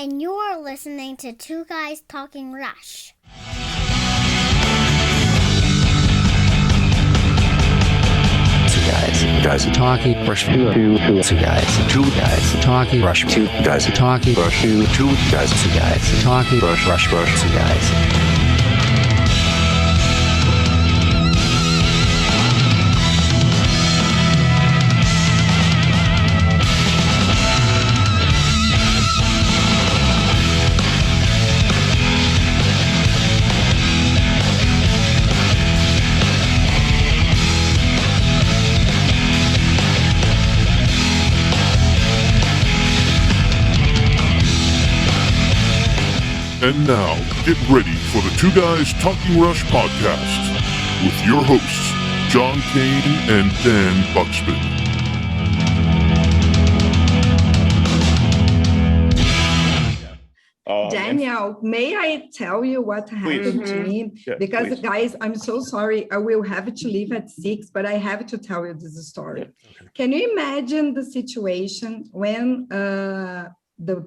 and you're listening to Two Guys Talking Rush. Guys are talking rush two guys talking rush two guys are talking rush two guys are talking rush two guys. And now, get ready for the Two Guys Talking Rush podcast with your hosts, John Kane and Dan Buxton. Daniel, may I tell you what happened to me? Yeah, because please. guys, I'm so sorry. I will have to leave at 6, but I have to tell you this story. Yeah, okay. Can you imagine the situation when the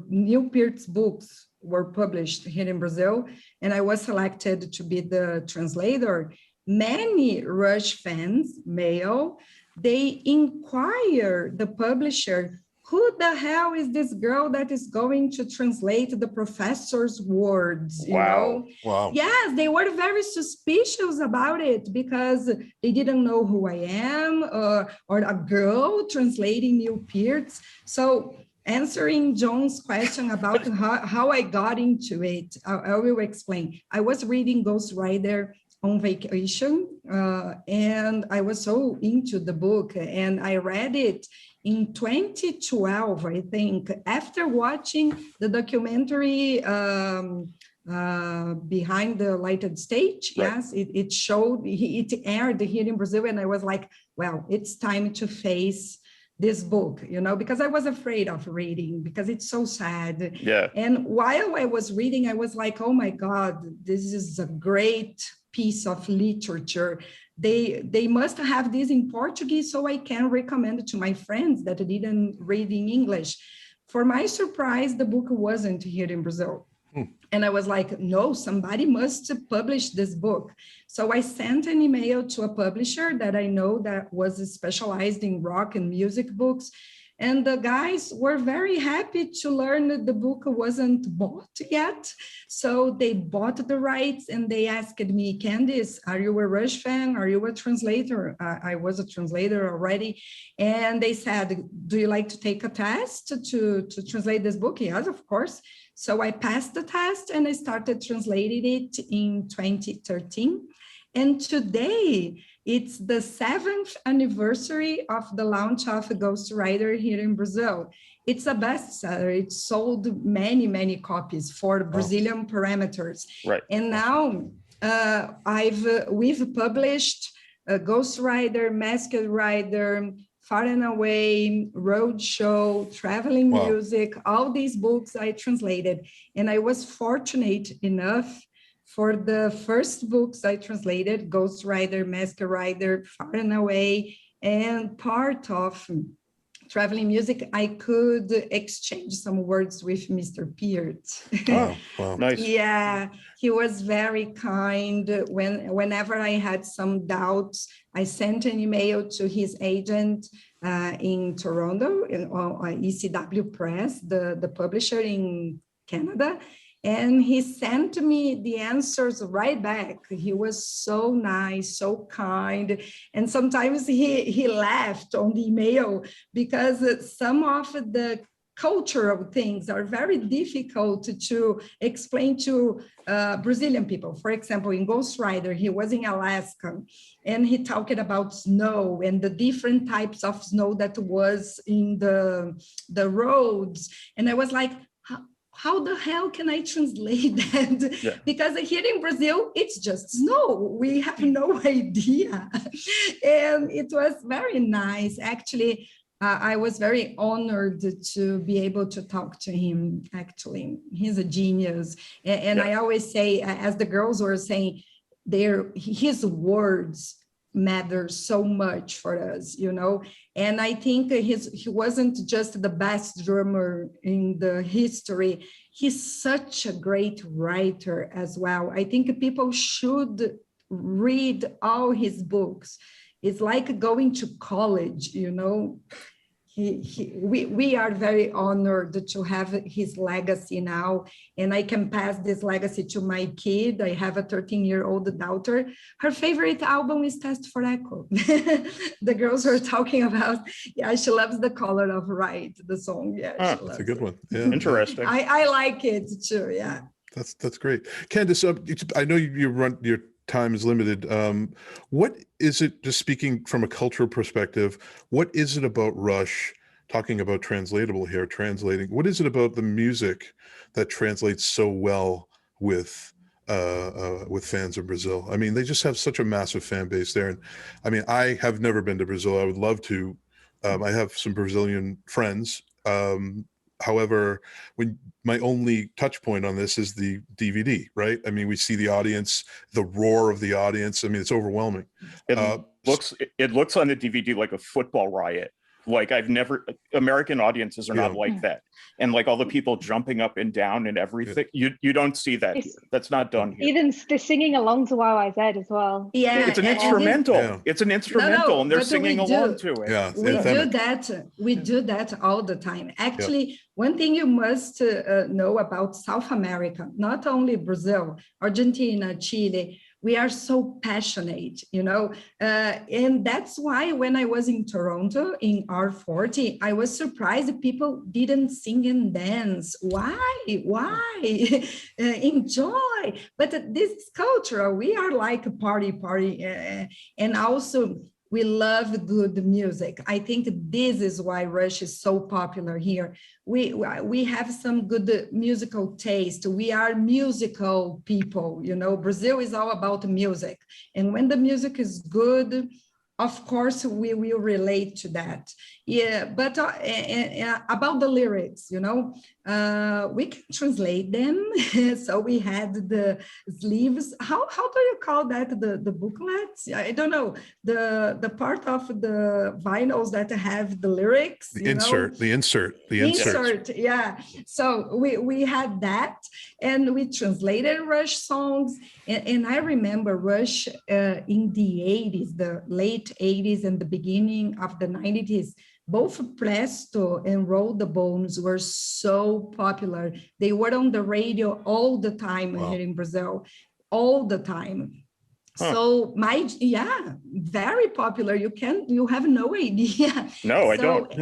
Neil Peart's books were published here in Brazil, and I was selected to be the translator? Many Rush fans, male, they inquire the publisher, who the hell is this girl that is going to translate the professor's words? You know? Wow. Yes, they were very suspicious about it because they didn't know who I am or a girl translating Neil Peart's. So answering John's question about how I got into it, I will explain. I was reading Ghost Rider on vacation, and I was so into the book, and I read it in 2012, I think, after watching the documentary Behind the Lighted Stage. Right. Yes, it showed, it aired here in Brazil, and I was like, well, it's time to face this book, you know, because I was afraid of reading because it's so sad. Yeah. And while I was reading, I was like, oh my God, this is a great piece of literature. They must have this in Portuguese so I can recommend it to my friends that didn't read in English. For my surprise, the book wasn't here in Brazil. And I was like, no, somebody must publish this book. So I sent an email to a publisher that I know that was specialized in rock and music books. And the guys were very happy to learn that the book wasn't bought yet. So they bought the rights and they asked me, Candice, are you a Rush fan? Are you a translator? I was a translator already. And they said, do you like to take a test to translate this book? Yes, of course. So I passed the test and I started translating it in 2013. And today, it's the 7th anniversary of the launch of Ghost Rider here in Brazil. It's a bestseller. It sold many, many copies for Brazilian parameters. Right. And now we've published Ghost Rider, Masked Rider, Far and Away, Roadshow, Traveling Music, all these books I translated. And I was fortunate enough for the first books I translated, Ghost Rider, Masked Rider, Far and Away, and part of Traveling Music, I could exchange some words with Mr. Peart. Wow. Nice. Yeah, he was very kind. Whenever I had some doubts, I sent an email to his agent in Toronto, in ECW Press, the publisher in Canada, and he sent me the answers right back. He was so nice, so kind. And sometimes he laughed on the email because some of the cultural things are very difficult to explain to Brazilian people. For example, in Ghost Rider, he was in Alaska and he talked about snow and the different types of snow that was in the roads. And I was like, how the hell can I translate that? Yeah. Because here in Brazil, it's just snow. We have no idea. And it was very nice. Actually, I was very honored to be able to talk to him, actually. He's a genius. And I always say, as the girls were saying, his words matters so much for us, And I think he wasn't just the best drummer in the history. He's such a great writer as well. I think people should read all his books. It's like going to college, we are very honored to have his legacy now, and I can pass this legacy to my kid. I have a 13-year-old daughter. Her favorite album is Test for Echo. The girls were talking about, she loves The Color of Right, the song. That's a good one. Yeah. Interesting. I like it too. Yeah. That's great. Candace, I know you run your time is limited. What is it, just speaking from a cultural perspective, what is it about Rush, talking about translatable here, what is it about the music that translates so well with fans in Brazil? I mean, they just have such a massive fan base there. And I mean, I have never been to Brazil. I would love to. I have some Brazilian friends. However, my only touch point on this is the DVD, right? I mean, we see the audience, the roar of the audience. I mean, it's overwhelming. It looks on the DVD like a football riot. Like American audiences are not like that. And like all the people jumping up and down and everything, you don't see that here. That's not done here. Even they're singing along to YYZ as well. Yeah, it's an instrumental. It's an instrumental, and they're singing along to it. Yeah, we do that all the time. Actually, one thing you must know about South America, not only Brazil, Argentina, Chile, we are so passionate, and that's why when I was in Toronto in R40, I was surprised that people didn't sing and dance. Why? Enjoy. But this is cultural. We are like a party, and also we love good music. I think this is why Rush is so popular here. We have some good musical taste. We are musical people, Brazil is all about music. And when the music is good, of course, we will relate to that. Yeah, but about the lyrics, we can translate them. So we had the sleeves. How do you call that? The booklets? I don't know. The part of the vinyls that have the lyrics. The insert. Yeah. So we had that, and we translated Rush songs. And I remember Rush in the 80s, the late 80s and the beginning of the 90s. Both Presto and Roll the Bones were so popular. They were on the radio all the time here in Brazil, all the time. Huh. So very popular. You have no idea. No, I don't.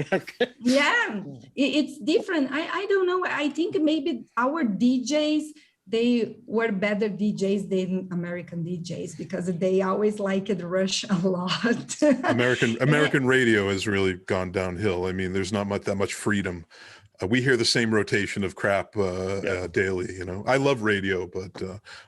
It's different. I don't know. I think maybe our DJs, they were better DJs than American DJs because they always liked Rush a lot. American radio has really gone downhill. I mean, there's not that much freedom. We hear the same rotation of crap daily. I love radio, but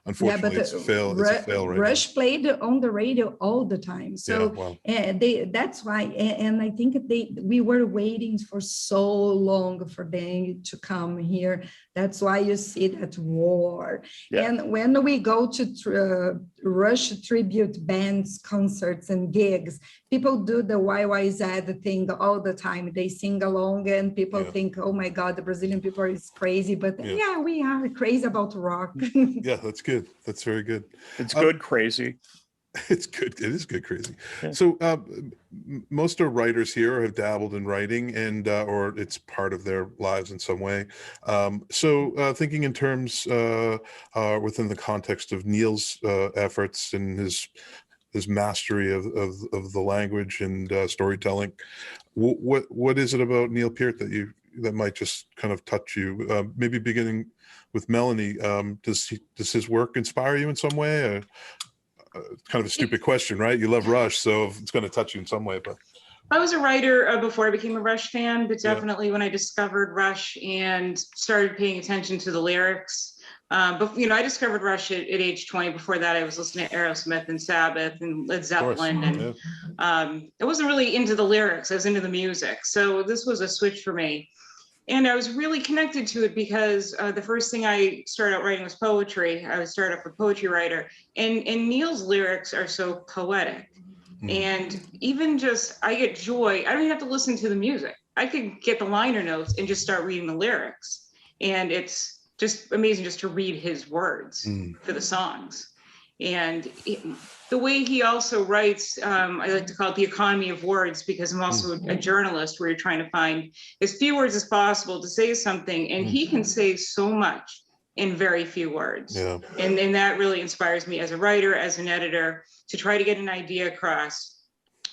unfortunately, it's a fail right Rush now. Played on the radio all the time, so that's why. And I think we were waiting for so long for them to come here. That's why you see that war. Yeah. And when we go to Rush tribute bands, concerts, and gigs, people do the YYZ thing all the time. They sing along, and people think, "Oh my God, the Brazilian people is crazy." But we are crazy about rock. Yeah, that's good. That's very good. It's good crazy. It's good. It is good crazy. Yeah. So most of writers here have dabbled in writing, and or it's part of their lives in some way. So thinking in terms within the context of Neil's efforts and his mastery of the language and storytelling, what is it about Neil Peart that might just kind of touch you? Maybe beginning with Melanie, does his work inspire you in some way? Kind of a stupid question, right? You love Rush, so it's going to touch you in some way. But I was a writer before I became a Rush fan, but definitely when I discovered Rush and started paying attention to the lyrics. But I discovered Rush at age 20. Before that, I was listening to Aerosmith and Sabbath and Led Zeppelin, and I wasn't really into the lyrics. I was into the music. So this was a switch for me. And I was really connected to it because the first thing I started out writing was poetry. I started off a poetry writer, and Neil's lyrics are so poetic. And even just, I get joy. I don't even have to listen to the music. I could get the liner notes and just start reading the lyrics. And it's just amazing just to read his words for the songs. And the way he also writes, I like to call it the economy of words, because I'm also a journalist where you're trying to find as few words as possible to say something. And he can say so much in very few words. Yeah. And that really inspires me as a writer, as an editor, to try to get an idea across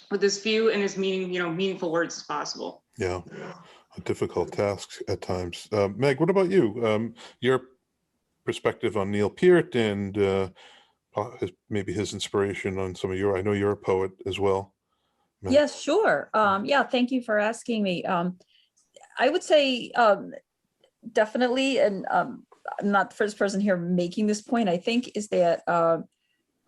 with as few and as meaningful words as possible. Yeah. A difficult task at times. Meg, what about you? Your perspective on Neil Peart and maybe his inspiration on some of your, I know you're a poet as well. Meg. Yes, sure. Yeah, thank you for asking me. I would say definitely, and I'm not the first person here making this point, I think, is that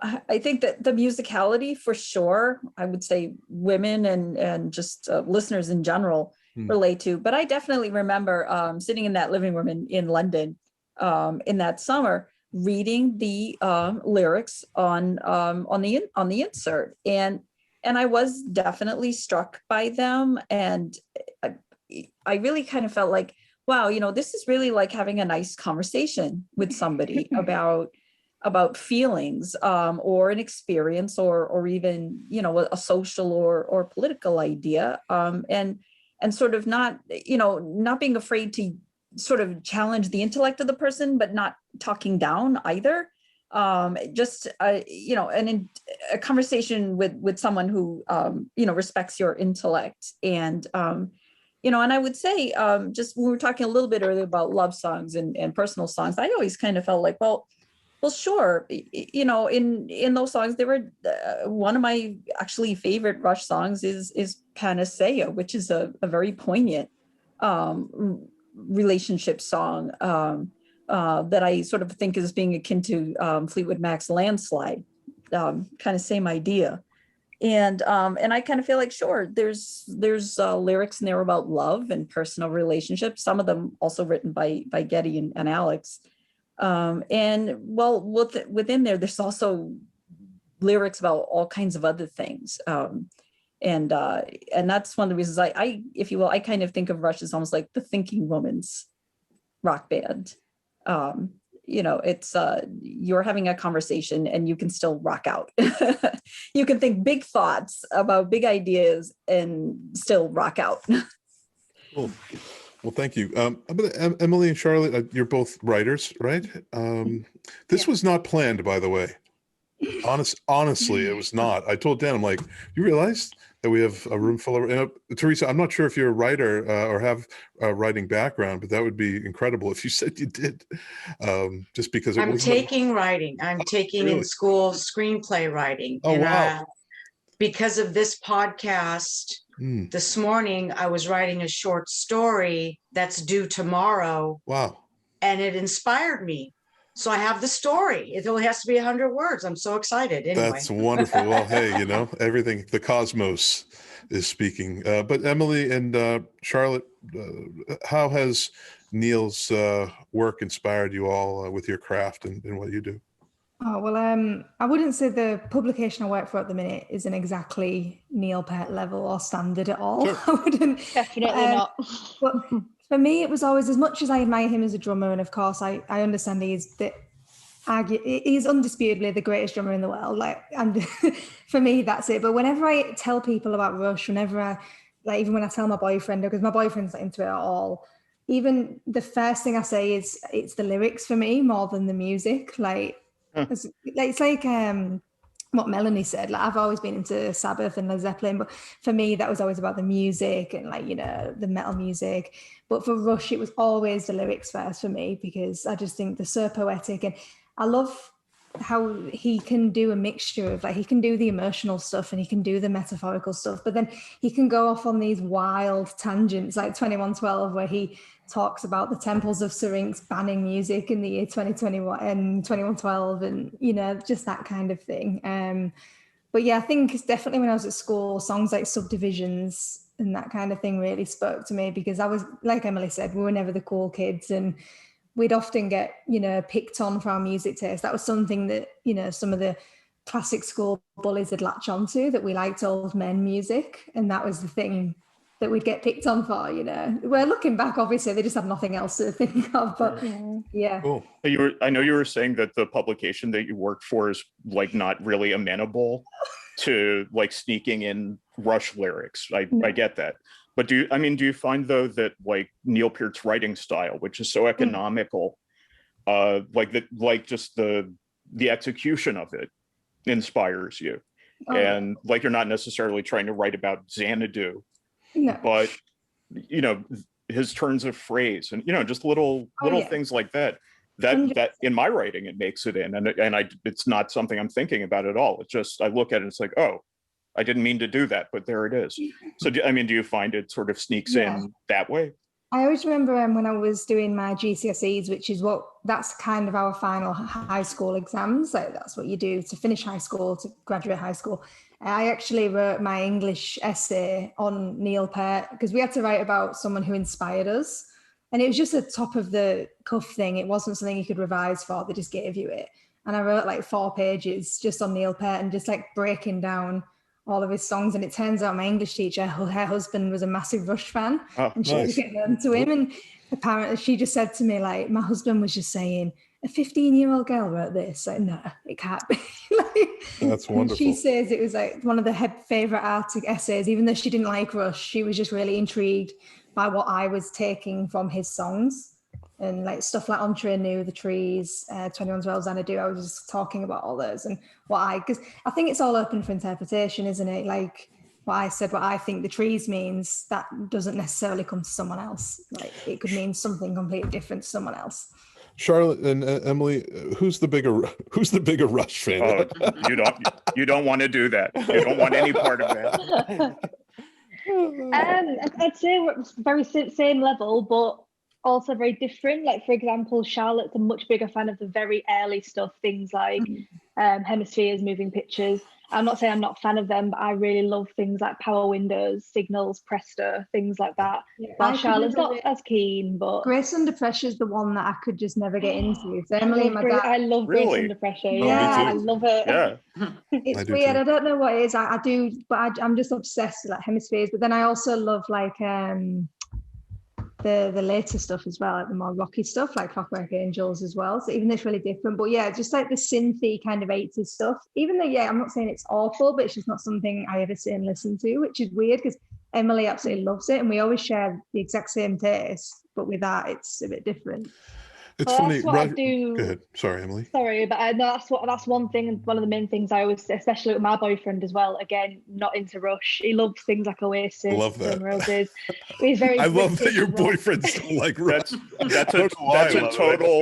I think that the musicality, for sure, I would say women and just listeners in general relate to. But I definitely remember sitting in that living room in London in that summer, reading the lyrics on the insert, and I was definitely struck by them, and I really kind of felt like, wow, this is really like having a nice conversation with somebody about feelings or an experience or even a social or political idea, and sort of not being afraid to sort of challenge the intellect of the person, but not talking down either. Just a conversation with someone who respects your intellect. And and I would say, just when we were talking a little bit earlier about love songs and personal songs, I always kind of felt like, well, sure. In those songs, there were one of my actually favorite Rush songs is Panacea, which is a very poignant relationship song that I sort of think is being akin to Fleetwood Mac's Landslide, kind of same idea. And I kind of feel like, sure, there's lyrics in there about love and personal relationships, some of them also written by Geddy and Alex. And well, within there's also lyrics about all kinds of other things. And that's one of the reasons I, if you will, I kind of think of Rush as almost like the thinking woman's rock band. It's you're having a conversation and you can still rock out. You can think big thoughts about big ideas and still rock out. Cool. Well, thank you. Emily and Charlotte, you're both writers, right? This was not planned, by the way. Honestly, it was not. I told Dan, I'm like, you realize that we have a room full of, Teresa, I'm not sure if you're a writer or have a writing background, but that would be incredible if you said you did. Just because I'm taking writing. I'm taking in school screenplay writing. Oh, wow. Because of this podcast, this morning I was writing a short story that's due tomorrow. Wow. And it inspired me. So I have the story. It only has to be 100 words. I'm so excited. Anyway. That's wonderful. Well, hey, everything, the cosmos is speaking. But Emily and Charlotte, how has Neil's work inspired you all with your craft and what you do? Oh, well, I wouldn't say the publication I work for at the minute isn't exactly Neil Peart level or standard at all. Sure. I wouldn't. Definitely not. But for me, it was always, as much as I admire him as a drummer, and of course I understand he's undisputably the greatest drummer in the world. And for me, that's it. But whenever I tell people about Rush, whenever even when I tell my boyfriend, because my boyfriend's not into it at all, even the first thing I say is it's the lyrics for me more than the music. It's like what Melanie said. I've always been into Sabbath and Led Zeppelin, but for me that was always about the music and the metal music. But for Rush, it was always the lyrics first for me, because I just think they're so poetic, and I love how he can do a mixture of he can do the emotional stuff and he can do the metaphorical stuff, but then he can go off on these wild tangents like 2112, where he talks about the temples of Syrinx banning music in the year 2021 and 2112, and just that kind of thing. But yeah, I think it's definitely when I was at school, songs like Subdivisions and that kind of thing really spoke to me, because I was, like Emily said, we were never the cool kids, and we'd often get picked on for our music taste. That was something that some of the classic school bullies had latched onto, that we liked old men music, and that was the thing that we'd get picked on for, you know. Well, looking back, obviously, they just had nothing else to think of, but yeah. Cool. I know you were saying that the publication that you worked for is like not really amenable to like sneaking in Rush lyrics. I get that. But do you find though that like Neil Peart's writing style, which is so economical, just the execution of it inspires you? And like you're not necessarily trying to write about Xanadu, but you know, his turns of phrase and, you know, just little things like that in my writing, it makes it in. And it's not something I'm thinking about at all. It's just, I look at it and it's like, oh, I didn't mean to do that, but there it is. So, do you find it sort of sneaks in that way? I always remember when I was doing my GCSEs, which is that's kind of our final high school exams. Like that's what you do to finish high school, to graduate high school. I actually wrote my English essay on Neil Peart because we had to write about someone who inspired us. And it was just a top of the cuff thing. It wasn't something you could revise for. They just gave you it. And I wrote like 4 pages just on Neil Peart and just like breaking down all of his songs. And it turns out my English teacher, her husband was a massive Rush fan. And she was getting on to him. And apparently she just said to me, like, my husband was just saying, a 15-year-old girl wrote this. Like, no, it can't be. That's wonderful. She says it was like one of the favorite Arctic essays, even though she didn't like Rush, she was just really intrigued by what I was taking from his songs. And like stuff like Entre Nous, The Trees, 21's Well Xanadu, I was just talking about all those and because I think it's all open for interpretation, isn't it? Like what I said, what I think The Trees means, that doesn't necessarily come to someone else. Like it could mean something completely different to someone else. Charlotte and Emily, who's the bigger Rush fan? You don't want to do that. You don't want any part of that. I'd say we're very same level, but also very different. Like, for example, Charlotte's a much bigger fan of the very early stuff, things like Hemispheres, Moving Pictures. I'm not saying I'm not a fan of them, but I really love things like Power Windows, Signals, Presto, things like that. While Charlotte's not as keen, but Grace Under Pressure is the one that I could just never get into. So Emily and my dad. I love Grace Under Pressure. I love it. Yeah. It's weird. I don't know what it is. I do, but I'm just obsessed with like Hemispheres. But then I also love like the later stuff as well, like the more rocky stuff, like Clockwork Angels as well. So even though it's really different, but yeah, just like the synthy kind of 80s stuff. Even though, I'm not saying it's awful, but it's just not something I ever sit and listen to, which is weird because Emily absolutely loves it, and we always share the exact same taste. But with that, it's a bit different. It's funny. That's what I do. Go ahead. Sorry, Emily. Sorry, but that's one thing, and one of the main things I always, especially with my boyfriend as well. Again, not into Rush. He loves things like Oasis, love that. Stone Roses. He's very. I love that your boyfriend's still like Rush. That's a total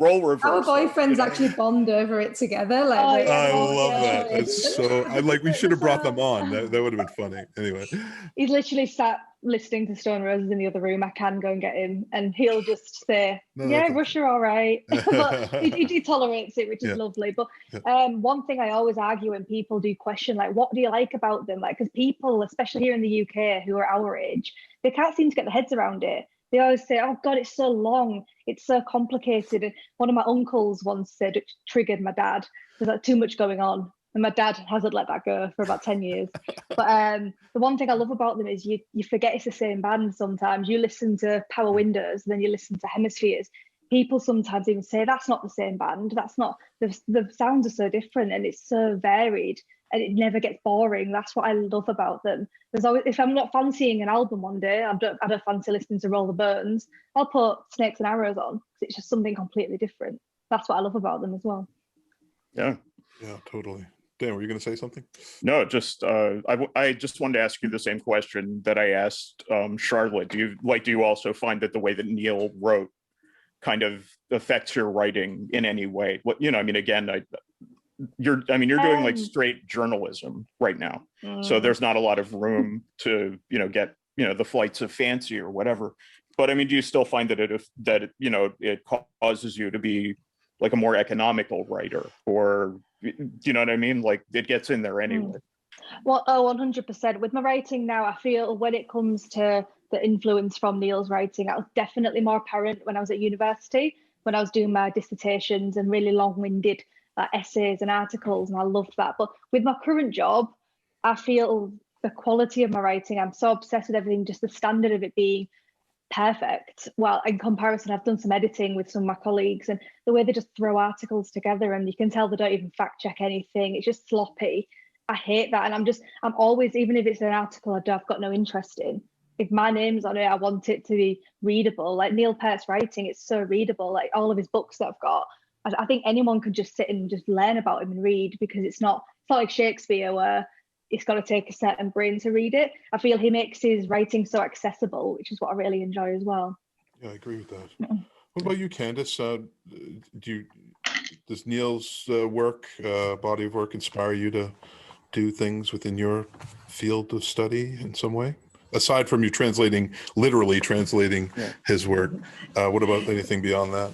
role reversal. Our boyfriends actually bond over it together. Like, I love that. That's so. We should have brought them on. That would have been funny. Anyway, he's literally sat listening to Stone Roses in the other room. I can go and get him, and he'll just say, Rush are all right. But he tolerates it, which is lovely. But one thing I always argue when people do question, like, what do you like about them? Like, because people, especially here in the UK, who are our age, they can't seem to get their heads around it. They always say, oh God, it's so long, it's so complicated. And one of my uncles once said it triggered my dad. There's like too much going on. And my dad hasn't let that go for about 10 years. But the one thing I love about them is you forget it's the same band sometimes. You listen to Power Windows, then you listen to Hemispheres. People sometimes even say, that's not the same band. That's not, the sounds are so different and it's so varied and it never gets boring. That's what I love about them. There's always, if I'm not fancying an album one day, I don't fancy listening to Roll the Bones, I'll put Snakes and Arrows on because it's just something completely different. That's what I love about them as well. Yeah, totally. Dan, were you going to say something? No, just I just wanted to ask you the same question that I asked Charlotte. Do you also find that the way that Neil wrote kind of affects your writing in any way? Again, you're doing like straight journalism right now, so there's not a lot of room to get the flights of fancy or whatever. But do you still find that it causes you to be like a more economical writer, or you know what I mean? Like it gets in there anyway. Well, 100%. With my writing now, I feel when it comes to the influence from Neil's writing, that was definitely more apparent when I was at university, when I was doing my dissertations and really long-winded essays and articles, and I loved that. But with my current job, I feel the quality of my writing, I'm so obsessed with everything, just the standard of it being perfect. Well, in comparison, I've done some editing with some of my colleagues, and the way they just throw articles together, and you can tell they don't even fact check anything. It's just sloppy. I hate that. And I'm always, even if it's an article I've got no interest in, if my name's on it, I want it to be readable. Like Neil Peart's writing, it's so readable. Like all of his books that I've got, I think anyone could just sit and just learn about him and read, because it's not like Shakespeare where it's got to take a certain brain to read it. I feel he makes his writing so accessible, which is what I really enjoy as well. Yeah, I agree with that. What about you, Candace? Does Neil's body of work inspire you to do things within your field of study in some way? Aside from you literally translating his work, what about anything beyond that?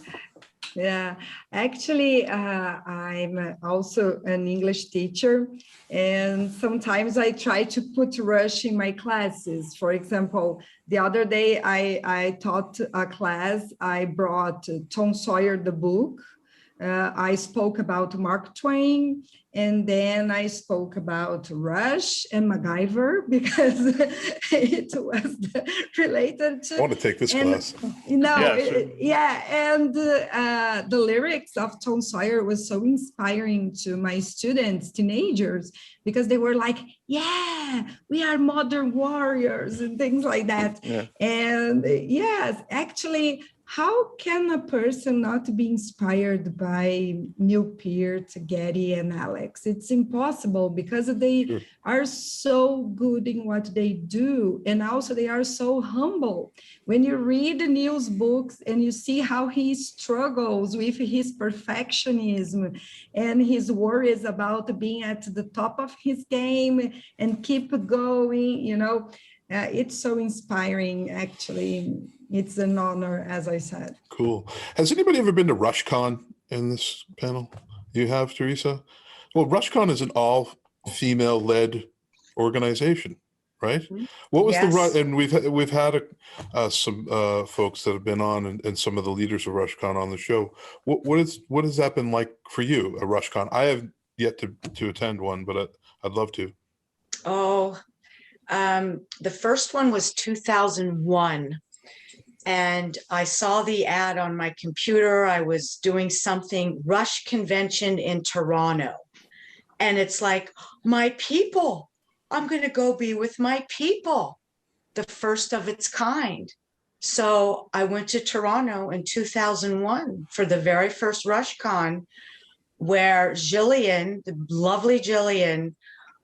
Yeah, actually, I'm also an English teacher, and sometimes I try to put Rush in my classes. For example, the other day I taught a class, I brought Tom Sawyer, the book. I spoke about Mark Twain, and then I spoke about Rush and MacGyver, because it was related to. I want to take this class. And the lyrics of Tom Sawyer was so inspiring to my students, teenagers, because they were like, yeah, we are modern warriors and things like that. Yeah. And yes, actually, how can a person not be inspired by Neil Peart, Getty, and Alex? It's impossible, because they are so good in what they do. And also they are so humble. When you read Neil's books and you see how he struggles with his perfectionism and his worries about being at the top of his game and keep going, it's so inspiring, actually. It's an honor, as I said. Cool. Has anybody ever been to RushCon in this panel? You have, Teresa? Well, RushCon is an all-female-led organization, right? What was and we've had some folks that have been on, and some of the leaders of RushCon on the show. What has that been like for you, a RushCon? I have yet to attend one, but I'd love to. The first one was 2001. And I saw the ad on my computer. I was doing something, Rush Convention in Toronto. And it's like, my people, I'm going to go be with my people, the first of its kind. So I went to Toronto in 2001 for the very first RushCon, where Jillian, the lovely Jillian,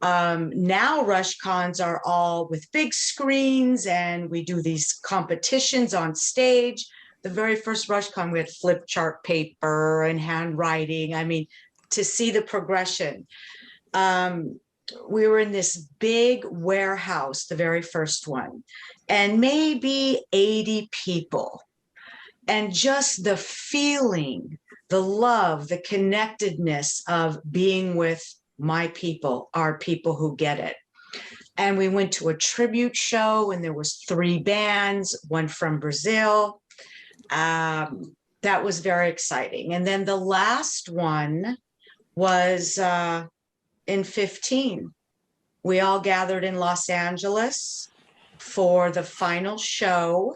now RushCons are all with big screens, and we do these competitions on stage. The very first RushCon, we had flip chart paper and handwriting. I mean, to see the progression. We were in this big warehouse, the very first one, and maybe 80 people. And just the feeling, the love, the connectedness of being with my people, our people who get it. And we went to a tribute show, and there was 3 bands, one from Brazil. That was very exciting. And then the last one was in 2015. We all gathered in Los Angeles for the final show,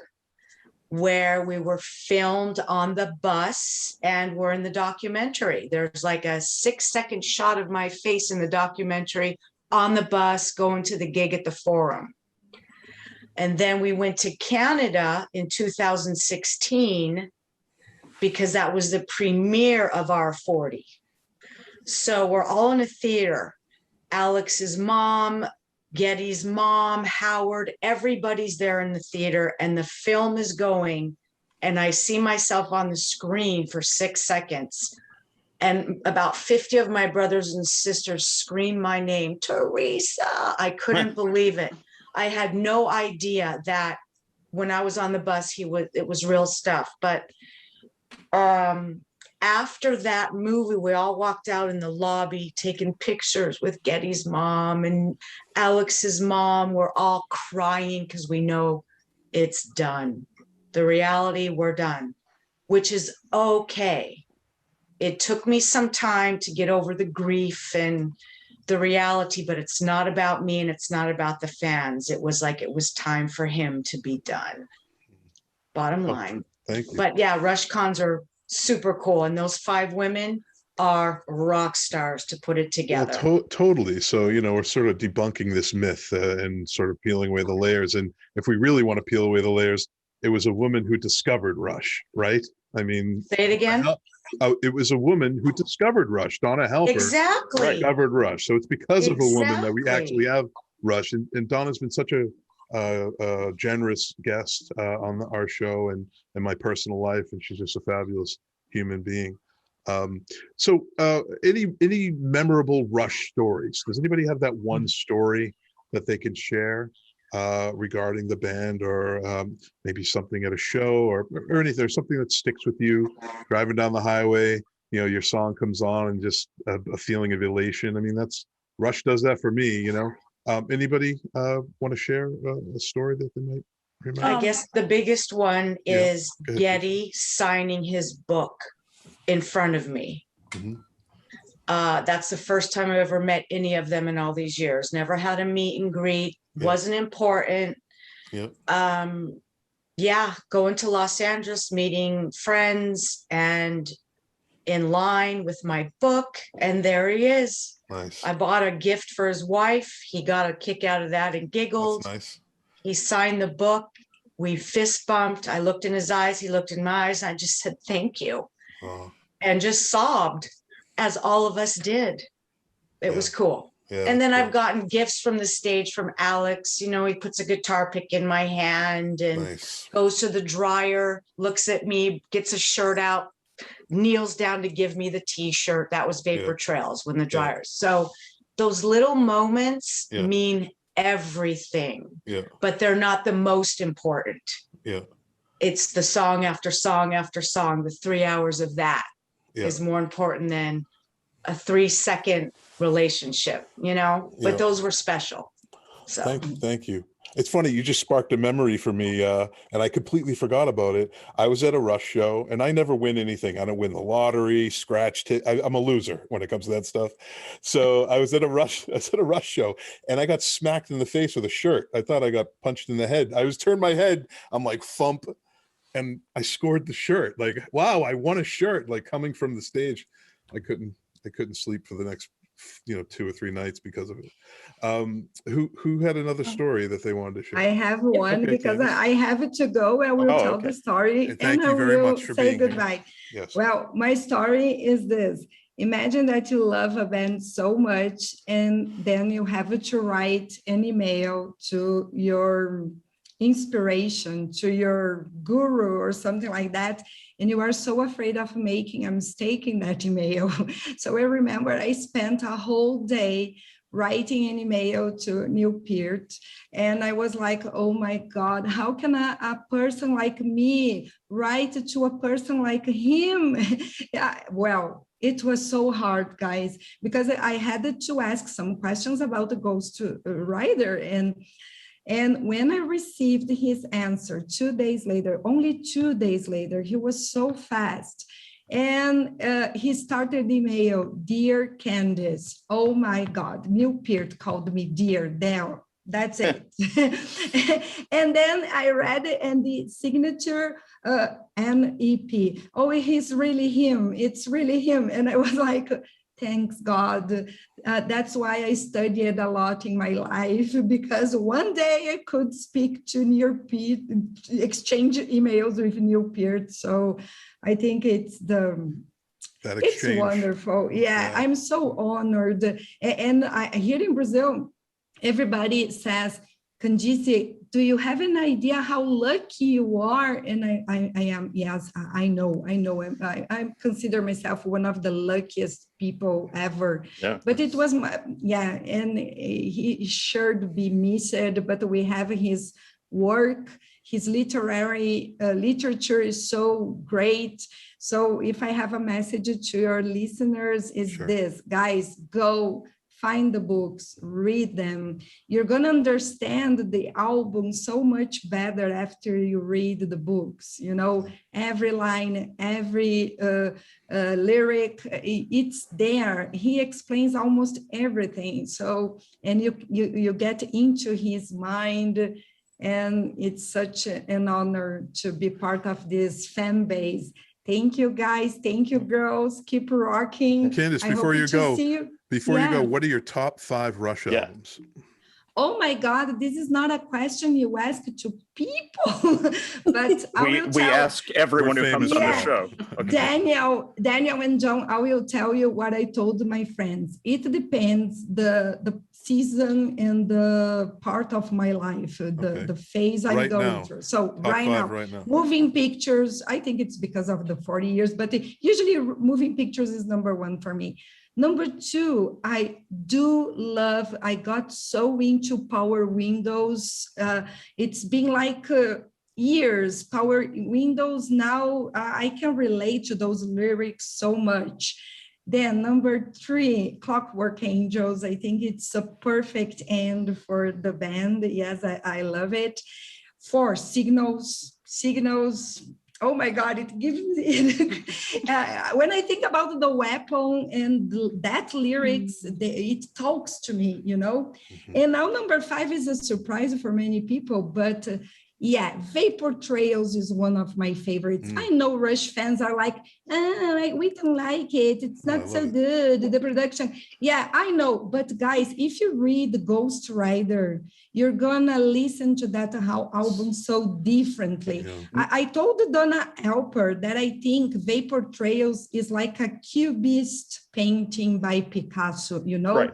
where we were filmed on the bus and we're in the documentary. There's like a 6-second shot of my face in the documentary on the bus going to the gig at the Forum. And then we went to Canada in 2016 because that was the premiere of R40. So we're all in a theater. Alex's mom, Getty's mom, Howard, everybody's there in the theater, and the film is going, and I see myself on the screen for 6 seconds, and about 50 of my brothers and sisters scream my name, Teresa. I couldn't believe it. I had no idea that when I was on the bus, it was real stuff. But after that movie, we all walked out in the lobby taking pictures with Getty's mom and Alex's mom. We're all crying because we know it's done. The reality, we're done, which is okay. it took me some time to get over the grief and the reality, but it's not about me and it's not about the fans. It was like it was time for him to be done. Bottom line. Thank you. But yeah, Rush cons are super cool. And those 5 women are rock stars, to put it together. Well, totally. So, we're sort of debunking this myth and sort of peeling away the layers. And if we really want to peel away the layers, it was a woman who discovered Rush, right? I mean, say it again. It was a woman who discovered Rush. Donna Halper discovered Rush. So it's because of a woman that we actually have Rush. And Donna's been such a generous guest on our show and my personal life, and she's just a fabulous human being. So any memorable Rush stories? Does anybody have that one story that they can share regarding the band, or maybe something at a show, or anything, or something that sticks with you driving down the highway, your song comes on and just a feeling of elation? I mean, that's Rush does that for me. Anybody want to share a story that they might remember? I guess the biggest one is Geddy signing his book in front of me. Mm-hmm. That's the first time I've ever met any of them in all these years. Never had a meet and greet. Wasn't important. Going to Los Angeles, meeting friends, and in line with my book, and there he is. Nice. I bought a gift for his wife. He got a kick out of that and giggled. That's nice. He signed the book. We fist bumped. I looked in his eyes. He looked in my eyes. And I just said, thank you. And just sobbed, as all of us did. It was cool. Yeah, and then I've gotten gifts from the stage from Alex. He puts a guitar pick in my hand and goes to the dryer, looks at me, gets a shirt out, kneels down to give me the t-shirt. That was Vapor Trails when the dryers. So those little moments mean everything, but they're not the most important. It's the song after song after song. The 3 hours of that is more important than a 3-second relationship, but those were special. So thank you. It's funny, you just sparked a memory for me, and I completely forgot about it. I was at a Rush show, and I never win anything. I don't win the lottery, scratch. I'm a loser when it comes to that stuff. So I was at a Rush show, and I got smacked in the face with a shirt. I thought I got punched in the head. I was turned my head. I'm like, thump, and I scored the shirt. Like, wow, I won a shirt. Like, coming from the stage, I couldn't sleep for the next 2 or 3 nights because of it. Who had another story that they wanted to share? I have one because Candace. I have it to go. I will tell the story and thank you very much for say being goodbye. Here. Yes. Well, my story is this. Imagine that you love a band so much, and then you have to write an email to your inspiration, to your guru or something like that, and you are so afraid of making a mistake in that email. So I remember I spent a whole day writing an email to Neil Peart, and I was like, oh my God, how can a person like me write to a person like him? Well, it was so hard, guys, because I had to ask some questions about the Ghost Rider, and when I received his answer 2 days later, only 2 days later, he was so fast. And he started the email, Dear Candace. Oh my God, Neil Peart called me Dear. There, that's it. And then I read it, and the signature, NEP. Oh, he's really him. It's really him. And I was like, thanks God. That's why I studied a lot in my life, because one day I could speak to Neil Peart, exchange emails with Neil Peart. So I think it's wonderful. Yeah, I'm so honored. And here in Brazil, everybody says, Candice, do you have an idea how lucky you are? And I am, yes, I know. I consider myself one of the luckiest people ever. Yeah. But it was, and he should be missed, but we have his work. His literature is so great. So if I have a message to your listeners, is this, guys, go find the books, read them. You're going to understand the album so much better after you read the books. You know, every line, every lyric, it's there. He explains almost everything. So, and you get into his mind, and it's such an honor to be part of this fan base. Thank you, guys. Thank you, girls. Keep rocking. Candace, before you go, what are your top 5 Rush albums? Oh my God, this is not a question you ask to people, but we ask everyone who comes on the show. Okay. Daniel and John, I will tell you what I told my friends. It depends the season and the part of my life, the phase I'm going through. So right now, moving pictures, I think it's because of the 40 years, but usually moving pictures is number 1 for me. Number 2, I got so into Power Windows. It's been like years, Power Windows. Now I can relate to those lyrics so much. Then number 3, Clockwork Angels. I think it's a perfect end for the band. Yes, I love it. 4, Signals. Oh my God, it gives me, when I think about the weapon and that lyrics, it talks to me, you know? And now number 5 is a surprise for many people, but Vapor Trails is one of my favorites. I know Rush fans are like, we don't like it. It's not so good, the production. Yeah, I know. But guys, if you read Ghost Rider, you're gonna listen to that album so differently. I told Donna Alper that I think Vapor Trails is like a cubist painting by Picasso, you know? Right.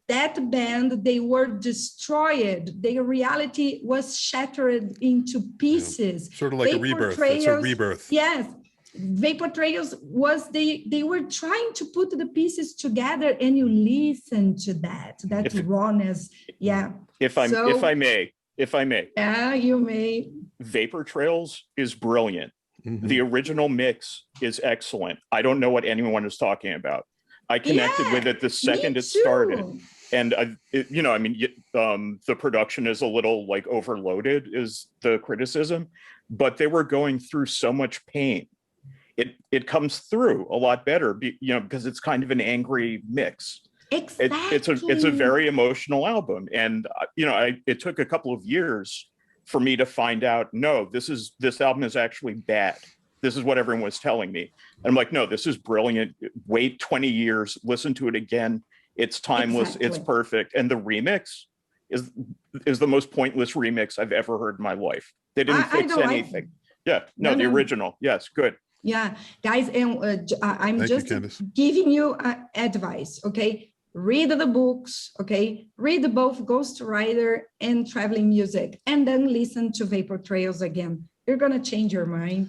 That band, they were destroyed. Their reality was shattered into pieces. Sort of like Vapor a rebirth. Trails, it's a rebirth. Yes. Vapor Trails was, they were trying to put the pieces together, and you listen to that rawness. Yeah. If I may. Yeah, you may. Vapor Trails is brilliant. The original mix is excellent. I don't know what anyone is talking about. I connected with it the second it started. And, the production is a little like overloaded is the criticism, but they were going through so much pain. It comes through a lot better, because it's kind of an angry mix. Exactly. It's a very emotional album. And, it took a couple of years for me to find out, no, this album is actually bad. This is what everyone was telling me. And I'm like, no, this is brilliant. Wait 20 years, listen to it again. It's timeless. Exactly. It's perfect. And the remix is the most pointless remix I've ever heard in my life. They didn't fix anything. The original. Yes, good. Yeah, guys, and I'm just giving you advice, okay? Read the books, okay? Read both Ghost Rider and Traveling Music, and then listen to Vapor Trails again. You're gonna change your mind.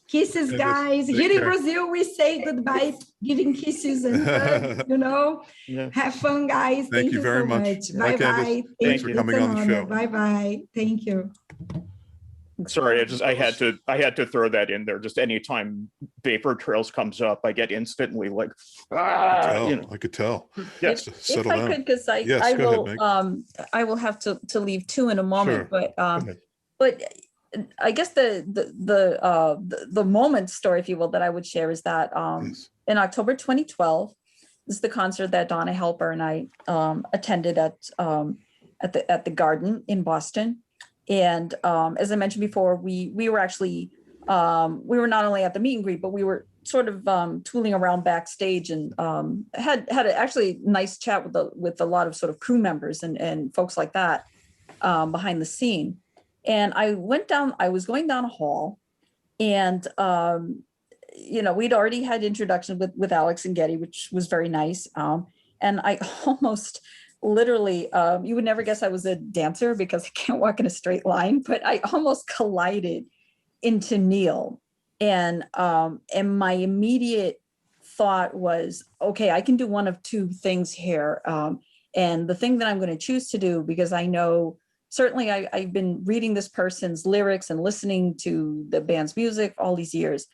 Kisses, guys. Here in Brazil, we say goodbye, giving kisses and hugs, Have fun, guys. Thank you very much. Bye-bye. Thanks for coming on the show. Bye-bye. Thank you. Sorry, I had to throw that in there. Just anytime Vapor Trails comes up, I get instantly like, I could tell. Yes. If I could, because I will have to leave too in a moment, but I guess the moment story, if you will, that I would share is that in October 2012, this is the concert that Donna Helper and I attended at the Garden in Boston. And as I mentioned before, we were actually we were not only at the meet and greet, but we were sort of tooling around backstage and had actually nice chat with a lot of sort of crew members and folks like that behind the scene. And I was going down a hall, and, we'd already had introduction with Alex and Getty, which was very nice. And I almost literally, you would never guess I was a dancer because I can't walk in a straight line, but I almost collided into Neil. And my immediate thought was, okay, I can do one of two things here. And the thing that I'm going to choose to do, because I know, certainly I've been reading this person's lyrics and listening to the band's music all these years,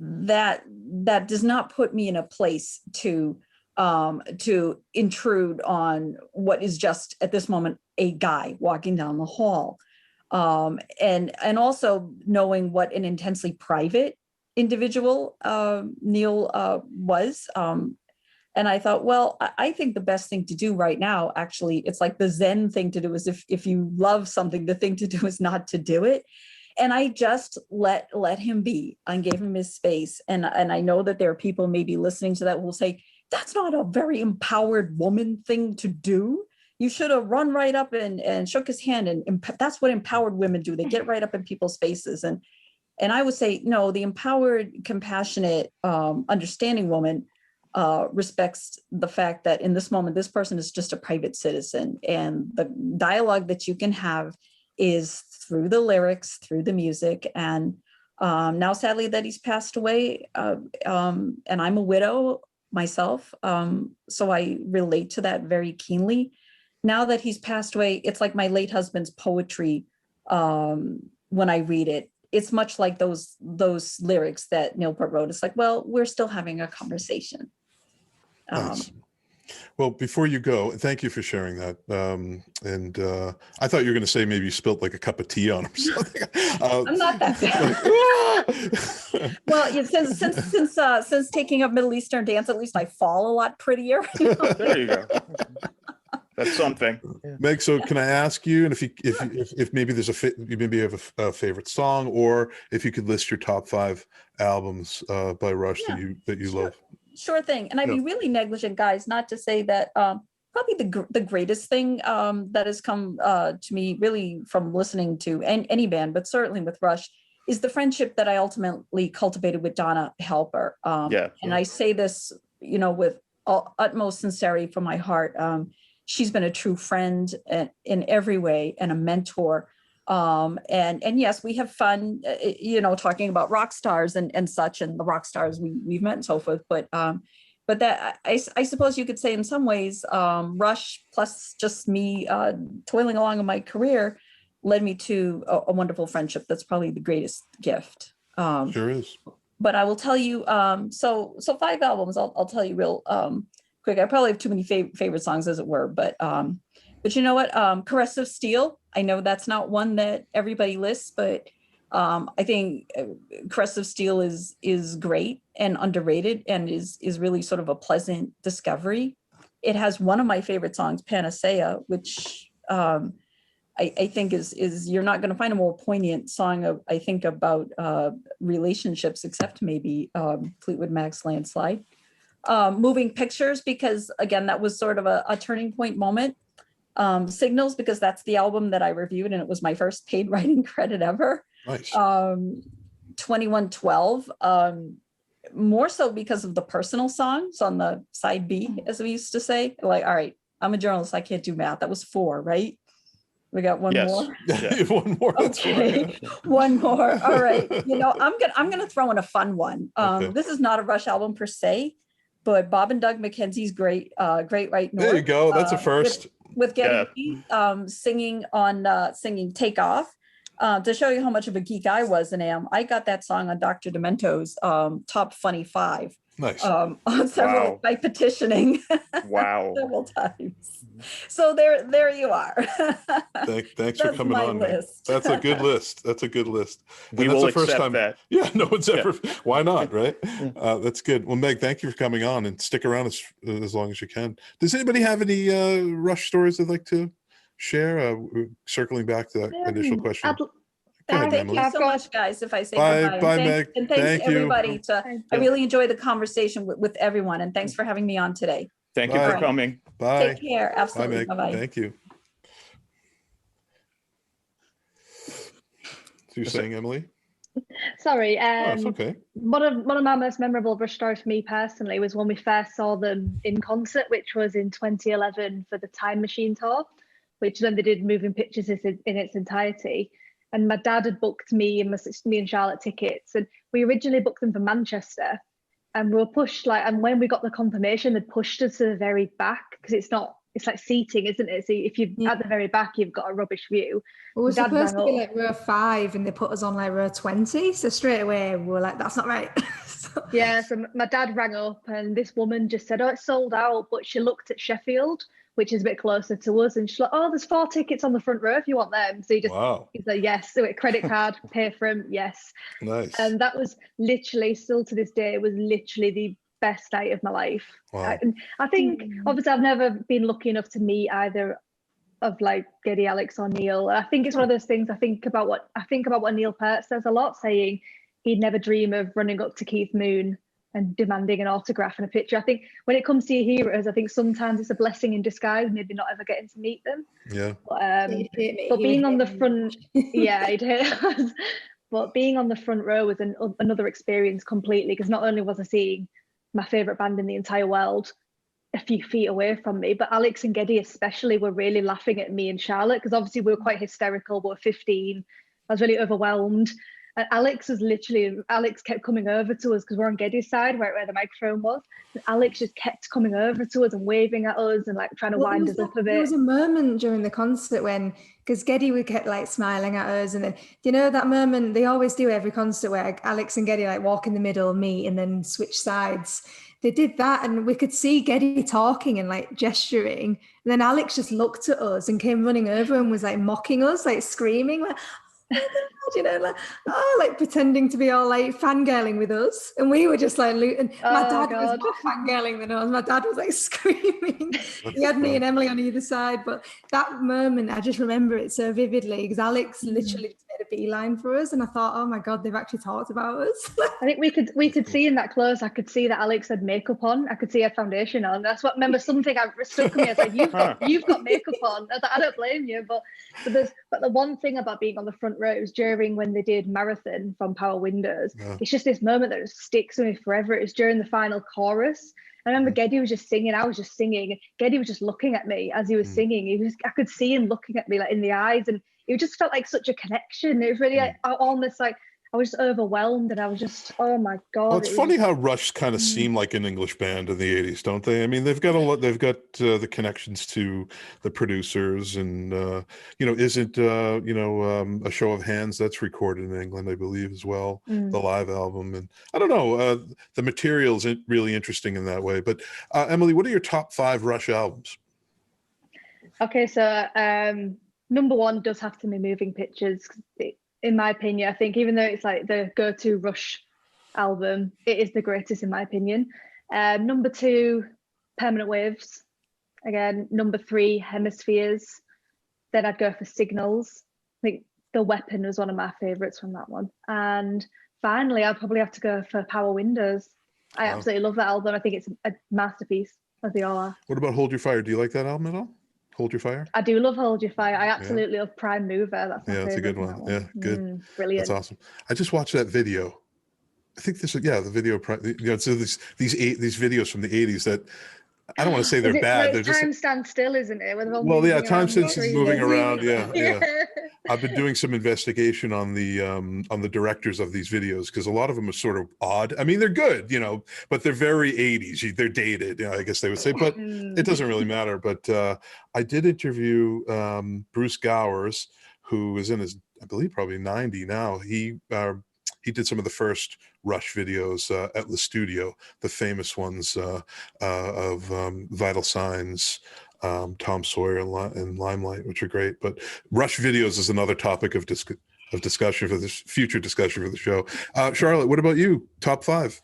that does not put me in a place to to intrude on what is just at this moment a guy walking down the hall. And also knowing what an intensely private individual Neil was. And I thought, well, I think the best thing to do right now, actually, it's like the Zen thing to do is if you love something, the thing to do is not to do it. And I just let him be and gave him his space. And I know that there are people maybe listening to that who will say, that's not a very empowered woman thing to do. You should have run right up and shook his hand. And that's what empowered women do. They get right up in people's faces. And I would say, no, the empowered, compassionate, understanding woman respects the fact that in this moment, this person is just a private citizen. And the dialogue that you can have is through the lyrics, through the music. And now, sadly, that he's passed away, and I'm a widow myself, so I relate to that very keenly. Now that he's passed away, it's like my late husband's poetry. When I read it, it's much like those lyrics that Neil Peart wrote. It's like, well, we're still having a conversation. Nice. Well, before you go, thank you for sharing that. And I thought you were going to say maybe you spilled like a cup of tea on him or something. I'm not that bad. Well, yeah, since taking up Middle Eastern dance, at least I fall a lot prettier. There you go. That's something. Meg, so can I ask you, and if maybe there's you maybe have a favorite song, or if you could list your top 5 albums by Rush that you love. Sure thing. And I'd be really negligent, guys, not to say that probably the greatest thing that has come to me really from listening to any band, but certainly with Rush, is the friendship that I ultimately cultivated with Donna Halper. And I say this, with utmost sincerity from my heart. She's been a true friend in every way and a mentor. And yes, we have fun, talking about rock stars and such, and the rock stars we've met and so forth. But that I suppose you could say in some ways, Rush plus just me toiling along in my career led me to a wonderful friendship. That's probably the greatest gift. Sure is. But I will tell you, so 5 albums. I'll tell you real quick. I probably have too many favorite songs, as it were, but you know what? Caress of Steel. I know that's not one that everybody lists, but I think Caress of Steel is great and underrated, and is really sort of a pleasant discovery. It has one of my favorite songs, Panacea, which I think is you're not going to find a more poignant song about relationships, except maybe Fleetwood Mac's Landslide. Moving Pictures, because again, that was sort of a turning point moment. Signals, because that's the album that I reviewed and it was my first paid writing credit ever. Nice. 2112, more so because of the personal songs on the side B, as we used to say. Like, all right, I'm a journalist, I can't do math. That was 4, right? We got one more. Yeah. One more. Okay, one more. All right. I'm gonna throw in a fun one. Okay. This is not a Rush album per se, but Bob and Doug McKenzie's Great White North. There you go. That's a first. With Getty Lee, singing Take Off. To show you how much of a geek I was and am, I got that song on Dr. Demento's Top Funny 5. Nice. By petitioning. Wow. Several times. So there you are. Thanks for coming on. List. That's a good list. That's a good list. We will accept that. Yeah, no one's ever. Why not, right? That's good. Well, Meg, thank you for coming on, and stick around as long as you can. Does anybody have any Rush stories they'd like to share? Circling back to that initial question. Thank you so much, guys. If I say bye, goodbye. Meg. And thanks Thank everybody. I really enjoyed the conversation with everyone, and thanks for having me on today. Thank you for coming. Bye. Take care. Absolutely. Bye, Meg. Bye-bye. Thank you. So you're saying, Emily? Sorry. It's okay. One of my most memorable Rush stories for me personally was when we first saw them in concert, which was in 2011 for the Time Machine tour, which then they did Moving Pictures in its entirety. And my dad had booked me and Charlotte tickets, and we originally booked them for Manchester, and we were pushed and when we got the confirmation, they pushed us to the very back, because it's like seating, isn't it? So if you're at the very back, you've got a rubbish view. We were supposed to be like row 5, and they put us on like row 20. So straight away we were like, that's not right. Yeah, so my dad rang up and this woman just said, oh, it's sold out, but she looked at Sheffield, which is a bit closer to us, and she's like, oh, there's 4 tickets on the front row if you want them. So he's like, yes, so credit card, pay for them, yes. Nice. And that was literally, still to this day, was literally the best night of my life. Wow. I think, obviously, I've never been lucky enough to meet either of like Geddy, Alex, or Neil. I think it's one of those things. I think about what Neil Peart says a lot, saying he'd never dream of running up to Keith Moon and demanding an autograph and a picture. I think when it comes to your heroes, I think sometimes it's a blessing in disguise, maybe not ever getting to meet them. Yeah. But being on the front, yeah, it is. But being on the front row was another experience completely, because not only was I seeing my favorite band in the entire world a few feet away from me, but Alex and Geddy especially were really laughing at me and Charlotte, because obviously we were quite hysterical. We were 15. I was really overwhelmed. And Alex kept coming over to us, because we're on Geddy's side where the microphone was. And Alex just kept coming over to us and waving at us and like trying to wind us up a bit. There was a moment during the concert because Geddy would kept like smiling at us, and then that moment they always do every concert where Alex and Geddy like walk in the middle, meet, and then switch sides. They did that, and we could see Geddy talking and like gesturing, and then Alex just looked at us and came running over and was like mocking us, like screaming, like, like pretending to be all like fangirling with us, and we were just like, and my dad was more fangirling than us. My dad was like screaming. He had me and Emily on either side, but that moment I just remember it so vividly, because Alex literally just made a beeline for us, and I thought, oh my god, they've actually talked about us. I think we could see in that close, I could see that Alex had makeup on. I could see her foundation on. That's what, remember, something I stuck me. I was like, you've got makeup on. I was like, I don't blame you, but the one thing about being on the front row was during when they did Marathon from Power Windows. It's just this moment that just sticks with me forever. It was during the final chorus. I remember Geddy was just singing, I was just singing. Geddy was just looking at me as he was singing. I could see him looking at me like in the eyes, and it just felt like such a connection. It was really like, almost like I was just overwhelmed, and I was just, oh my god. Well, it's funny how Rush kind of seemed like an English band in the 80s, don't they? I mean, they've got a lot. They've got the connections to the producers, and isn't a Show of Hands that's recorded in England, I believe, as well, the live album. And I don't know, the material's really interesting in that way. But Emily, what are your top 5 Rush albums? Okay, so number 1 does have to be Moving Pictures. In my opinion, I think even though it's like the go-to Rush album, it is the greatest in my opinion. Number 2, Permanent Waves. Again, number 3, Hemispheres. Then I'd go for Signals. I think The Weapon was one of my favorites from that one. And finally, I'd probably have to go for Power Windows. I absolutely love that album. I think it's a masterpiece, as they all are. What about Hold Your Fire? Do you like that album at all? Hold Your Fire? I do love Hold Your Fire. I absolutely love Prime Mover. That's my that's a good one. Yeah, good. Brilliant. That's awesome. I just watched that video. I think this is the video. So these videos from the 80s that I don't want to say they're bad. They're just Time Stands Still, isn't it? Time stands moving around. Yeah. I've been doing some investigation on the directors of these videos, because a lot of them are sort of odd. I mean, they're good, but they're very 80s. They're dated, I guess they would say, but it doesn't really matter. But I did interview Bruce Gowers, who is in his, I believe, probably 90 now. He did some of the first Rush videos at the studio, the famous ones of Vital Signs, Tom Sawyer and Limelight, which are great. But Rush videos is another topic of discussion for this future discussion for the show. Charlotte, what about you? Top 5?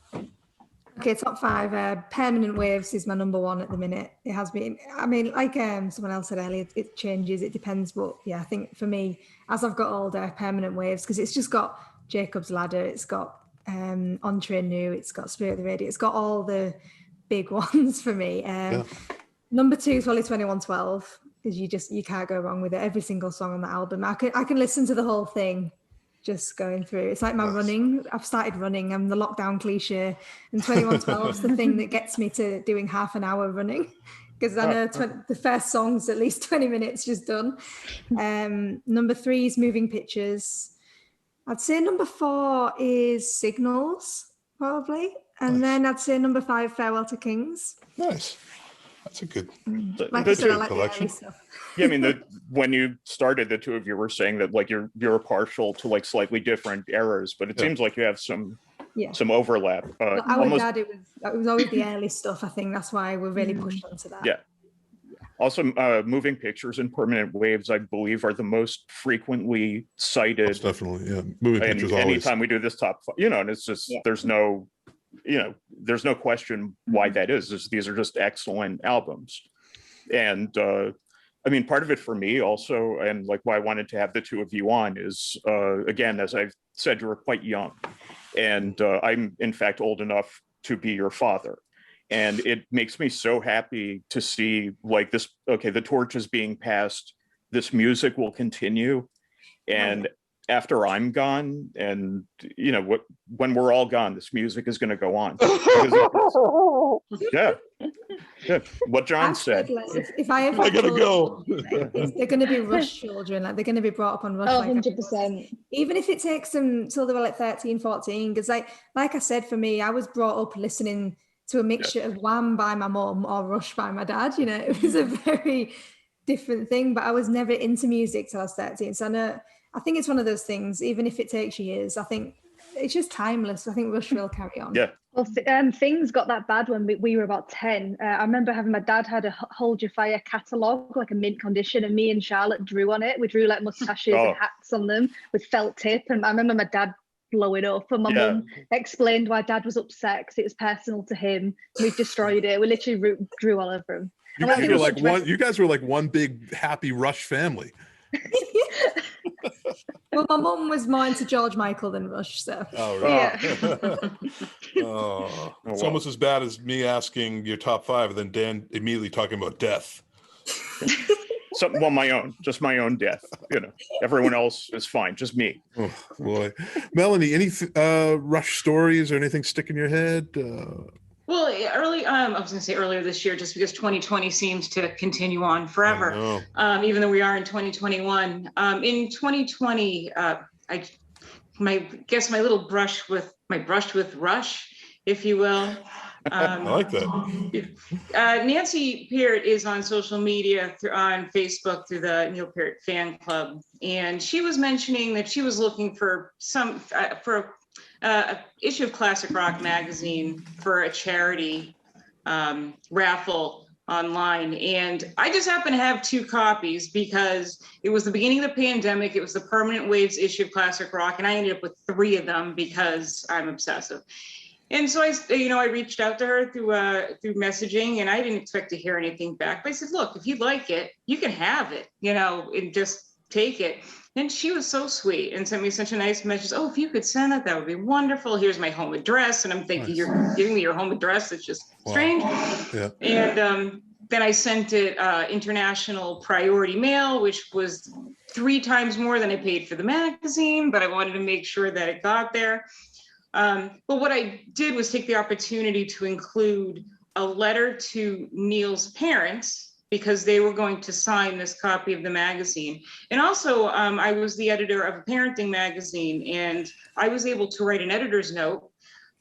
Okay, top 5. Permanent Waves is my number 1 at the minute. It has been. I mean, like someone else said earlier, it changes, it depends. But yeah, I think for me, as I've got older, Permanent Waves, because it's just got Jacob's Ladder, it's got Entree New, it's got Spirit of the Radio, it's got all the big ones for me. Number 2 is probably 2112, because you can't go wrong with it. Every single song on that album, I can listen to the whole thing just going through. It's like my running. I've started running. I'm the lockdown cliche, and 2112 is the thing that gets me to doing half an hour running, because I know the first song's at least 20 minutes just done. Number 3 is Moving Pictures. I'd say number 4 is Signals, probably. And then I'd say number 5, Farewell to Kings. Nice. That's a good like I said, I like collection. The early stuff. Yeah, I mean, when you started, the two of you were saying that like you're partial to like slightly different eras, but it seems like you have some some overlap. Our dad, it was always the early stuff. I think that's why we're really pushed onto that. Yeah. Also, moving pictures and permanent waves, I believe, are the most frequently cited. That's definitely, yeah. Moving pictures always. Anytime we do this top 5, and it's just there's no question why that is. These are just excellent albums, and I mean, part of it for me also, and like why I wanted to have the two of you on is, again, as I've said, you were quite young, and I'm in fact old enough to be your father. And it makes me so happy to see like this, okay, the torch is being passed, this music will continue. And after I'm gone, and when we're all gone, this music is going to go on. Yeah. What John said. If I ever gotta go. They're going to be Rush children, like they're going to be brought up on Rush. 100%. Even if it takes them till they were like 13, 14, because like I said, for me, I was brought up listening to a mixture of Wham by my mum or Rush by my dad. It was a very different thing, but I was never into music till I was 13. So I think it's one of those things, even if it takes years, I think it's just timeless. I think Rush will carry on. Yeah. Well, things got that bad when we were about 10. I remember having my dad had a Hold Your Fire catalogue, like a mint condition, and me and Charlotte drew on it. We drew like mustaches and hats on them with felt tip. And I remember my dad blowing up, and my mum explained why dad was upset because it was personal to him. We destroyed it. We literally drew all over him. You guys were like one big happy Rush family. Well, my mum was more into George Michael than Rush, so. Oh, right. Yeah. It's almost as bad as me asking your top 5 and then Dan immediately talking about death. My own death. Everyone else is fine, just me. Oh boy, Melanie, any Rush stories or anything stick in your head? Well, I was going to say earlier this year, just because 2020 seems to continue on forever, even though we are in 2021. In 2020, my little brush with Rush, if you will. I like that. Nancy Peart is on social media on Facebook through the Neil Peart fan club, and she was mentioning that she was looking for a issue of Classic Rock magazine for a charity raffle online. And I just happen to have 2 copies because it was the beginning of the pandemic. It was the Permanent Waves issue of Classic Rock, and I ended up with 3 of them because I'm obsessive. And so I reached out to her through messaging, and I didn't expect to hear anything back. But I said, look, if you'd like it, you can have it, and just take it. And she was so sweet and sent me such a nice message. Oh, if you could send it, that would be wonderful. Here's my home address. And I'm thinking, nice. You're giving me your home address. It's just strange. Yeah. And then I sent it international priority mail, which was 3 times more than I paid for the magazine, but I wanted to make sure that it got there. But what I did was take the opportunity to include a letter to Neil's parents, because they were going to sign this copy of the magazine. And also, I was the editor of a parenting magazine, and I was able to write an editor's note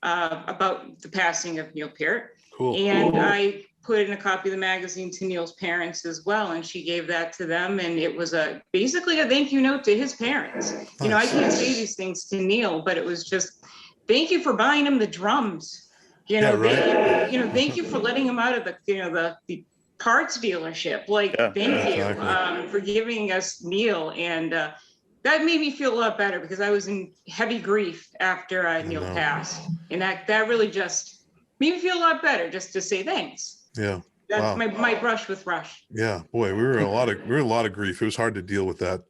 about the passing of Neil Peart. Cool. And I put in a copy of the magazine to Neil's parents as well, and she gave that to them. And it was basically a thank you note to his parents. Nice. I can't say these things to Neil, but it was just, thank you for buying him the drums. Thank you for letting him out of the parts dealership. Thank you for giving us Neil. And that made me feel a lot better because I was in heavy grief after Neil passed. And that really just made me feel a lot better just to say thanks. Yeah. That's my brush with Rush. Yeah, boy, we were in a lot of grief. It was hard to deal with that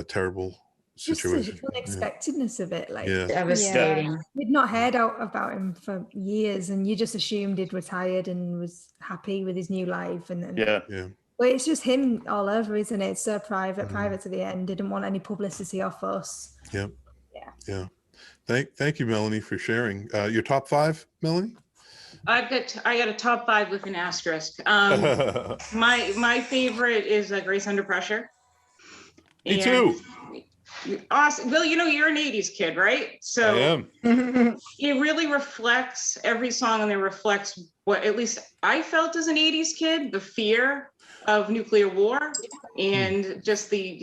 terrible situation. Just the unexpectedness of it, devastating. We'd not heard about him for years, and you just assumed he'd retired and was happy with his new life. And but it's just him all over, isn't it? It's so private to the end. Didn't want any publicity off us. Yeah. Thank you, Melanie, for sharing. Your top 5, Melanie? I got a top 5 with an asterisk. My favorite is Grace Under Pressure. Me too. Awesome. Bill, you're an 80s kid, right? So I am. It really reflects, every song on there reflects what at least I felt as an 80s kid, the fear of nuclear war and just the,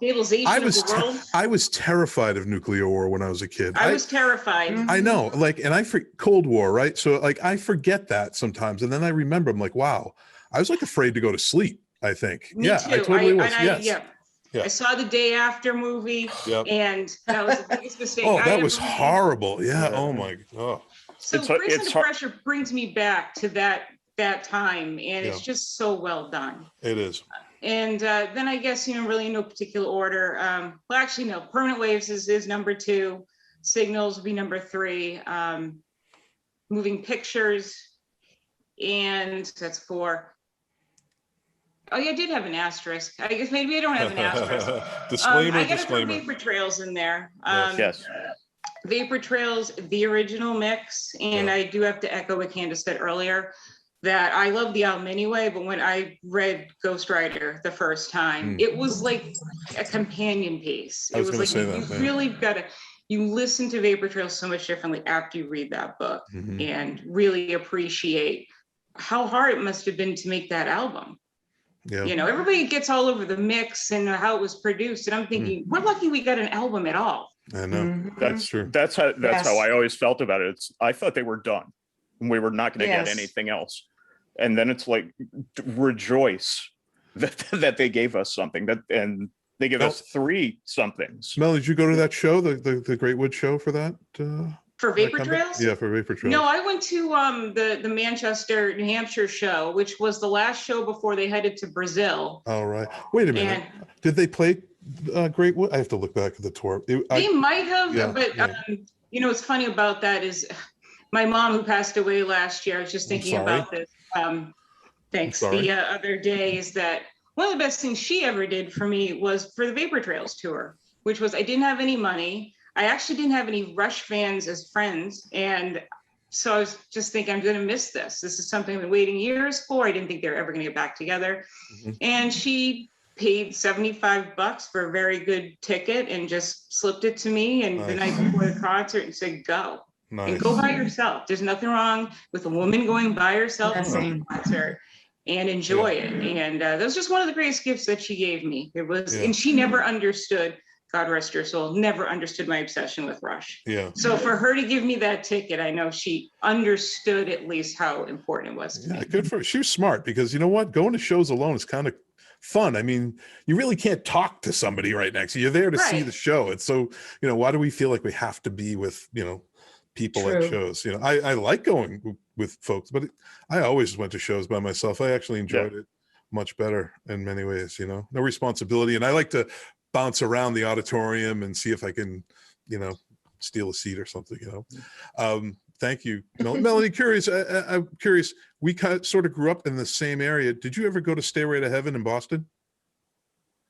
stabilization of the world. I was terrified of nuclear war when I was a kid. I was terrified. I know, like, and Cold War, right? So like, I forget that sometimes, and then I remember, I'm like, wow, I was like afraid to go to sleep. I think, Me too. I totally was. I saw the Day After movie, and that was the biggest mistake. Oh, that was horrible. Yeah. Oh my God. So Grace Under Pressure brings me back to that time, and it's just so well done. It is. And then I guess, really in no particular order. Well, actually, no. Permanent Waves is number 2. Signals would be number 3. Moving Pictures, and that's 4. Oh, yeah, I did have an asterisk. I guess maybe I don't have an asterisk. Disclaimer. I gotta put Vapor Trails in there. Yes. Vapor Trails, the original mix, and I do have to echo what Candace said earlier, that I love the album anyway, but when I read Ghost Rider the first time, it was like a companion piece. It was like you really gotta, you listen to Vapor Trails so much differently after you read that book and really appreciate how hard it must have been to make that album. Yeah. Everybody gets all over the mix and how it was produced, and I'm thinking, we're lucky we got an album at all. I know. That's true. That's how I always felt about it. I thought they were done and we were not going to get anything else. And then it's like, rejoice that they gave us something, and they give us 3 somethings. Mel, did you go to that show, the Great Wood show for that? For Vapor Trails? Yeah, for Vapor Trails. No, I went to the Manchester, New Hampshire show, which was the last show before they headed to Brazil. All right. Wait a minute. Did they play Great Wood? I have to look back at the tour. They might have, but what's funny about that is my mom, who passed away last year, I was just thinking about this. The other day, is that one of the best things she ever did for me was for the Vapor Trails tour, which was, I didn't have any money. I actually didn't have any Rush fans as friends. And so I was just thinking, I'm going to miss this. This is something I've been waiting years for. I didn't think they were ever going to get back together. And she paid $75 for a very good ticket and just slipped it to me. And the night before the concert, and said, go. And go by yourself. There's nothing wrong with a woman going by herself to a concert and enjoy it. And that was just one of the greatest gifts that she gave me. It was, and she never understood, God rest her soul, never understood my obsession with Rush. So for her to give me that ticket, I know she understood at least how important it was to me. Good for her. She was smart, because you know what? Going to shows alone is kind of fun. I mean, you really can't talk to somebody right next to you. You're there to see the show. It's so, why do we feel like we have to be with, people at shows? I like going with folks, but I always went to shows by myself. I actually enjoyed it much better in many ways. No responsibility, and I like to bounce around the auditorium and see if I can steal a seat or something. Thank you, Melanie. I'm curious, we sort of grew up in the same area. Did you ever go to Stairway to Heaven in Boston?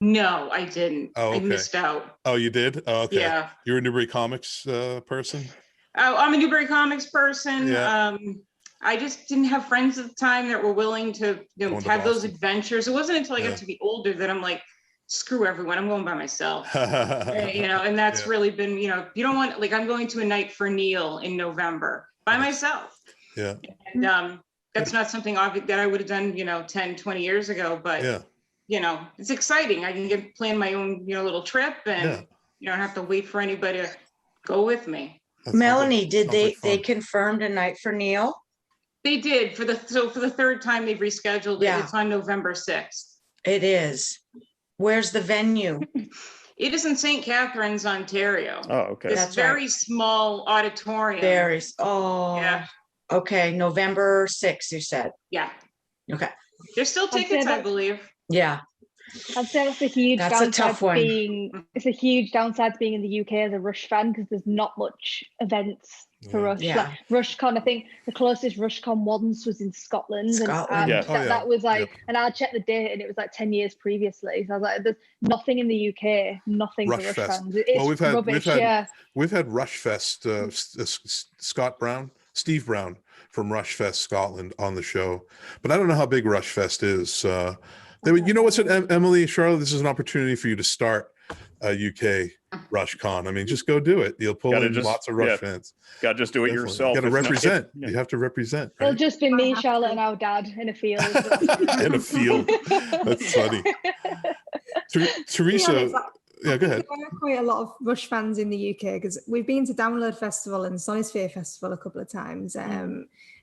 No, I didn't. I missed out. Oh, you did? Oh, okay. Yeah. You're a Newbury Comics person? I'm a Newbury Comics person. I just didn't have friends at the time that were willing to have those adventures. It wasn't until I got to be older that I'm like, screw everyone, I'm going by myself. And that's really been, you don't want, like, I'm going to a Night for Neil in November by myself. And that's not something that I would have done, 10, 20 years ago, but it's exciting. I can plan my own, little trip, and you don't have to wait for anybody to go with me. Melanie, did they confirmed a Night for Neil? They did for the third time they've rescheduled it. It's on November 6th. It is. Where's the venue? It is in St. Catharines, Ontario. Oh, okay. It's very small auditorium. Okay, November 6th, you said. Yeah. Okay. There's still tickets, I believe. Yeah. I'd say that's a huge downside to being. It's a huge downside to being in the UK as a Rush fan, because there's not much events for Rush. Like RushCon, I think the closest RushCon once was in Scotland. And that was like, and I checked the date, and it was like 10 years previously. So I was like, there's nothing in the UK, nothing for Rush fans. It's rubbish. We've had Rush Fest. Steve Brown from Rush Fest Scotland on the show, but I don't know how big Rush Fest is. What's it, Emily, Charlotte? This is an opportunity for you to start a UK RushCon. I mean, just go do it. You'll pull in lots of Rush fans. Got to just do it yourself. Got to represent. You have to represent. Right? It'll just be me, Charlotte, and our dad in a field. In a field. That's funny. Teresa, Yeah, go ahead. There are quite a lot of Rush fans in the UK because we've been to Download Festival and Sonisphere Festival a couple of times.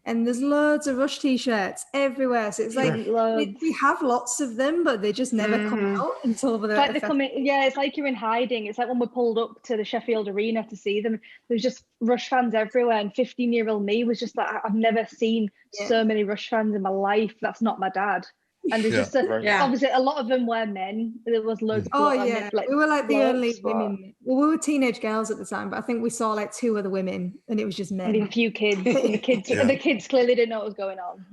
And there's loads of Rush t-shirts everywhere. So it's like we have lots of them, but they just never come out until the it's like they're coming. Yeah, it's like you're in hiding. It's like when we pulled up to the Sheffield Arena to see them, there's just Rush fans everywhere. And 15-year-old me was just like, I've never seen so many Rush fans in my life. That's not my dad. And there's just obviously a lot of them were men. There was loads of we were like the only women. Well, we were teenage girls at the time, but I think we saw like 2 other women, and it was just men. And a few kids. And the kids clearly didn't know what was going on.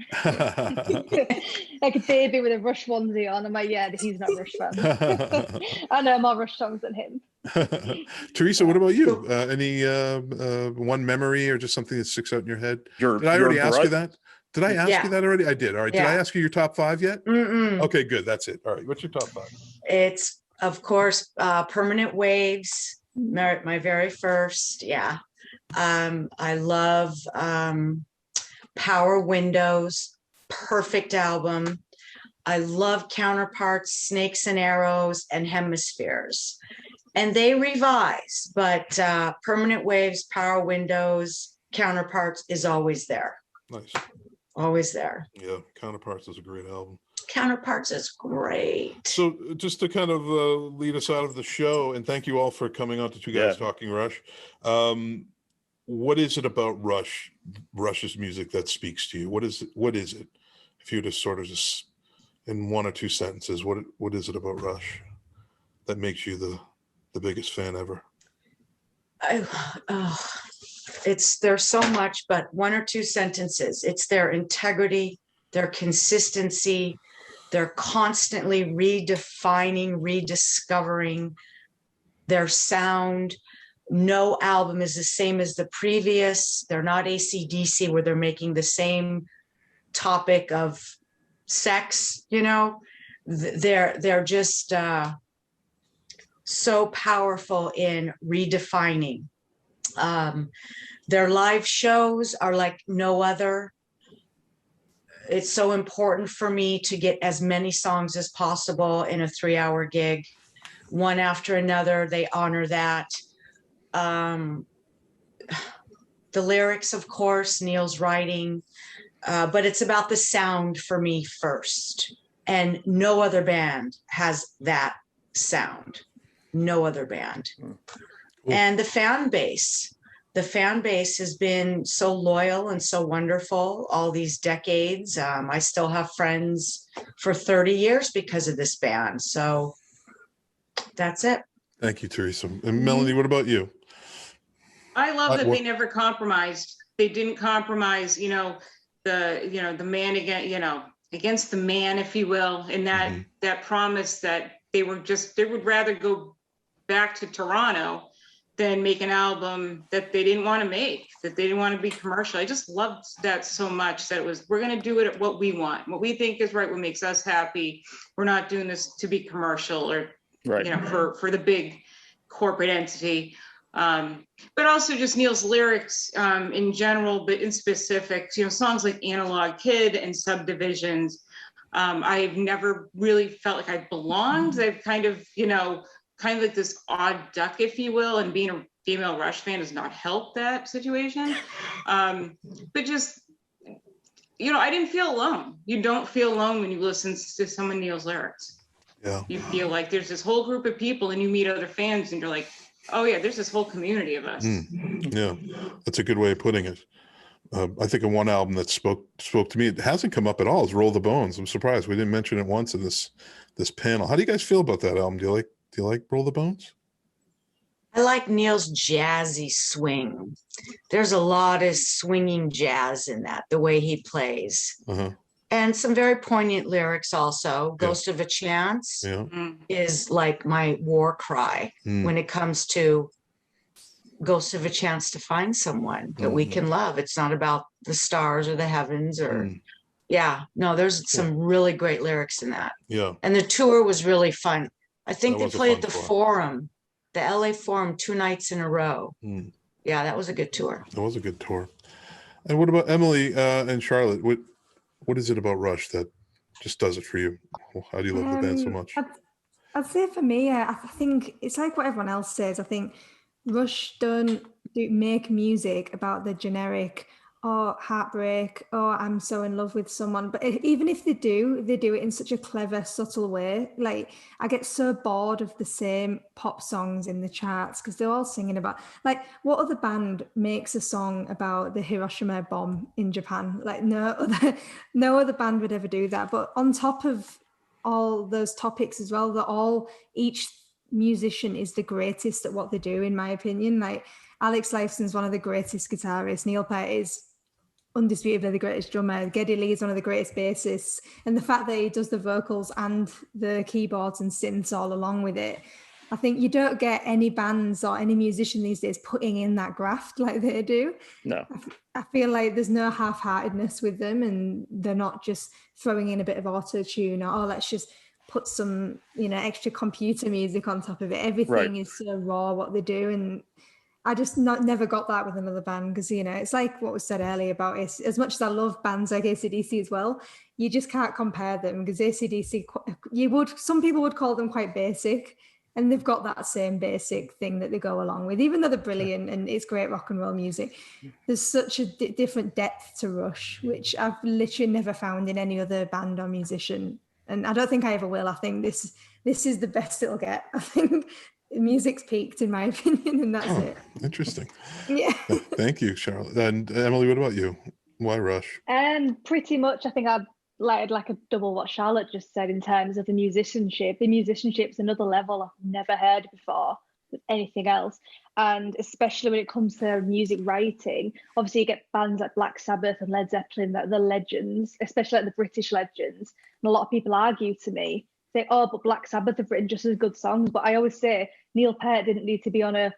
Like a baby with a Rush onesie on. I'm like, yeah, he's not a Rush fan. I know more Rush songs than him. Teresa, what about you? Any one memory or just something that sticks out in your head? Did I already ask you that? Did I ask you that already? I did. All right. Did I ask you your top 5 yet? Okay, good. That's it. All right. What's your top 5? It's, of course, Permanent Waves, my very first. Yeah. I love Power Windows, perfect album. I love Counterparts, Snakes and Arrows, and Hemispheres. And they revise, but Permanent Waves, Power Windows, Counterparts is always there. Nice. Always there. Yeah, Counterparts is a great album. Counterparts is great. So just to kind of lead us out of the show, and thank you all for coming on to Two Guys Talking Rush. What is it about Rush's music that speaks to you? What is it? If you were to sort of just in 1 or 2 sentences, what is it about Rush that makes you the biggest fan ever? There's so much, but 1 or 2 sentences. It's their integrity, their consistency. They're constantly redefining, rediscovering their sound. No album is the same as the previous. They're not AC/DC where they're making the same topic of sex, They're just so powerful in redefining. Their live shows are like no other. It's so important for me to get as many songs as possible in a 3-hour gig, one after another. They honor that. The lyrics, of course, Neil's writing, but it's about the sound for me first. And no other band has that sound. No other band. Cool. And the fan base has been so loyal and so wonderful all these decades. I still have friends for 30 years because of this band. So that's it. Thank you, Teresa. And Melanie, what about you? I love that they never compromised. They didn't compromise, the man against the man, if you will, and that promise that they would rather go back to Toronto than make an album that they didn't want to make, that they didn't want to be commercial. I just loved that so much, that we're going to do it at what we want, what we think is right, what makes us happy. We're not doing this to be commercial or, for the big corporate entity. But also just Neil's lyrics in general, but in specific, songs like Analog Kid and Subdivisions. I've never really felt like I belonged. I've kind of like this odd duck, if you will, and being a female Rush fan does not help that situation. But just, I didn't feel alone. You don't feel alone when you listen to some of Neil's lyrics. Yeah. You feel like there's this whole group of people and you meet other fans and you're like, oh yeah, there's this whole community of us. Yeah, that's a good way of putting it. I think in one album that spoke to me, it hasn't come up at all, is Roll the Bones. I'm surprised we didn't mention it once in this panel. How do you guys feel about that album? Do you like Roll the Bones? I like Neil's jazzy swing. There's a lot of swinging jazz in that, the way he plays. And some very poignant lyrics also. Ghost of a Chance is like my war cry when it comes to ghost of a chance to find someone that we can love. It's not about the stars or the heavens or there's some really great lyrics in that. Yeah. And the tour was really fun. I think they played at the Forum, the LA Forum 2 nights in a row. Yeah, that was a good tour. That was a good tour. And what about Emily and Charlotte? What is it about Rush that just does it for you? How do you love the band so much? I'd say for me, I think it's like what everyone else says. I think Rush don't make music about the generic, or heartbreak, or I'm so in love with someone. But even if they do it in such a clever, subtle way. Like, I get so bored of the same pop songs in the charts because they're all singing about, like, what other band makes a song about the Hiroshima bomb in Japan? Like, no other band would ever do that. But on top of all those topics as well, each musician is the greatest at what they do, in my opinion. Like, Alex Lifeson's one of the greatest guitarists. Neil Peart is undisputably the greatest drummer. Geddy Lee is one of the greatest bassists. And the fact that he does the vocals and the keyboards and synths all along with it, I think you don't get any bands or any musician these days putting in that graft like they do. No. I feel like there's no half-heartedness with them, and they're not just throwing in a bit of auto-tune or, oh, let's just put some, extra computer music on top of it. Everything is so raw what they do, and I just never got that with another band because, it's like what was said earlier about it. As much as I love bands like AC/DC as well, you just can't compare them because AC/DC, some people would call them quite basic, and they've got that same basic thing that they go along with, even though they're brilliant and it's great rock and roll music. There's such a different depth to Rush, which I've literally never found in any other band or musician. And I don't think I ever will. I think this is the best it'll get. I think music's peaked, in my opinion, and that's it. Interesting. Yeah. Thank you, Charlotte. And Emily, what about you? Why Rush? Pretty much, I think I've like a double what Charlotte just said in terms of the musicianship. The musicianship's another level I've never heard before with anything else. And especially when it comes to music writing, obviously you get bands like Black Sabbath and Led Zeppelin that are the legends, especially like the British legends. And a lot of people argue to me, say, oh, but Black Sabbath have written just as good songs. But I always say Neil Peart didn't need to be on a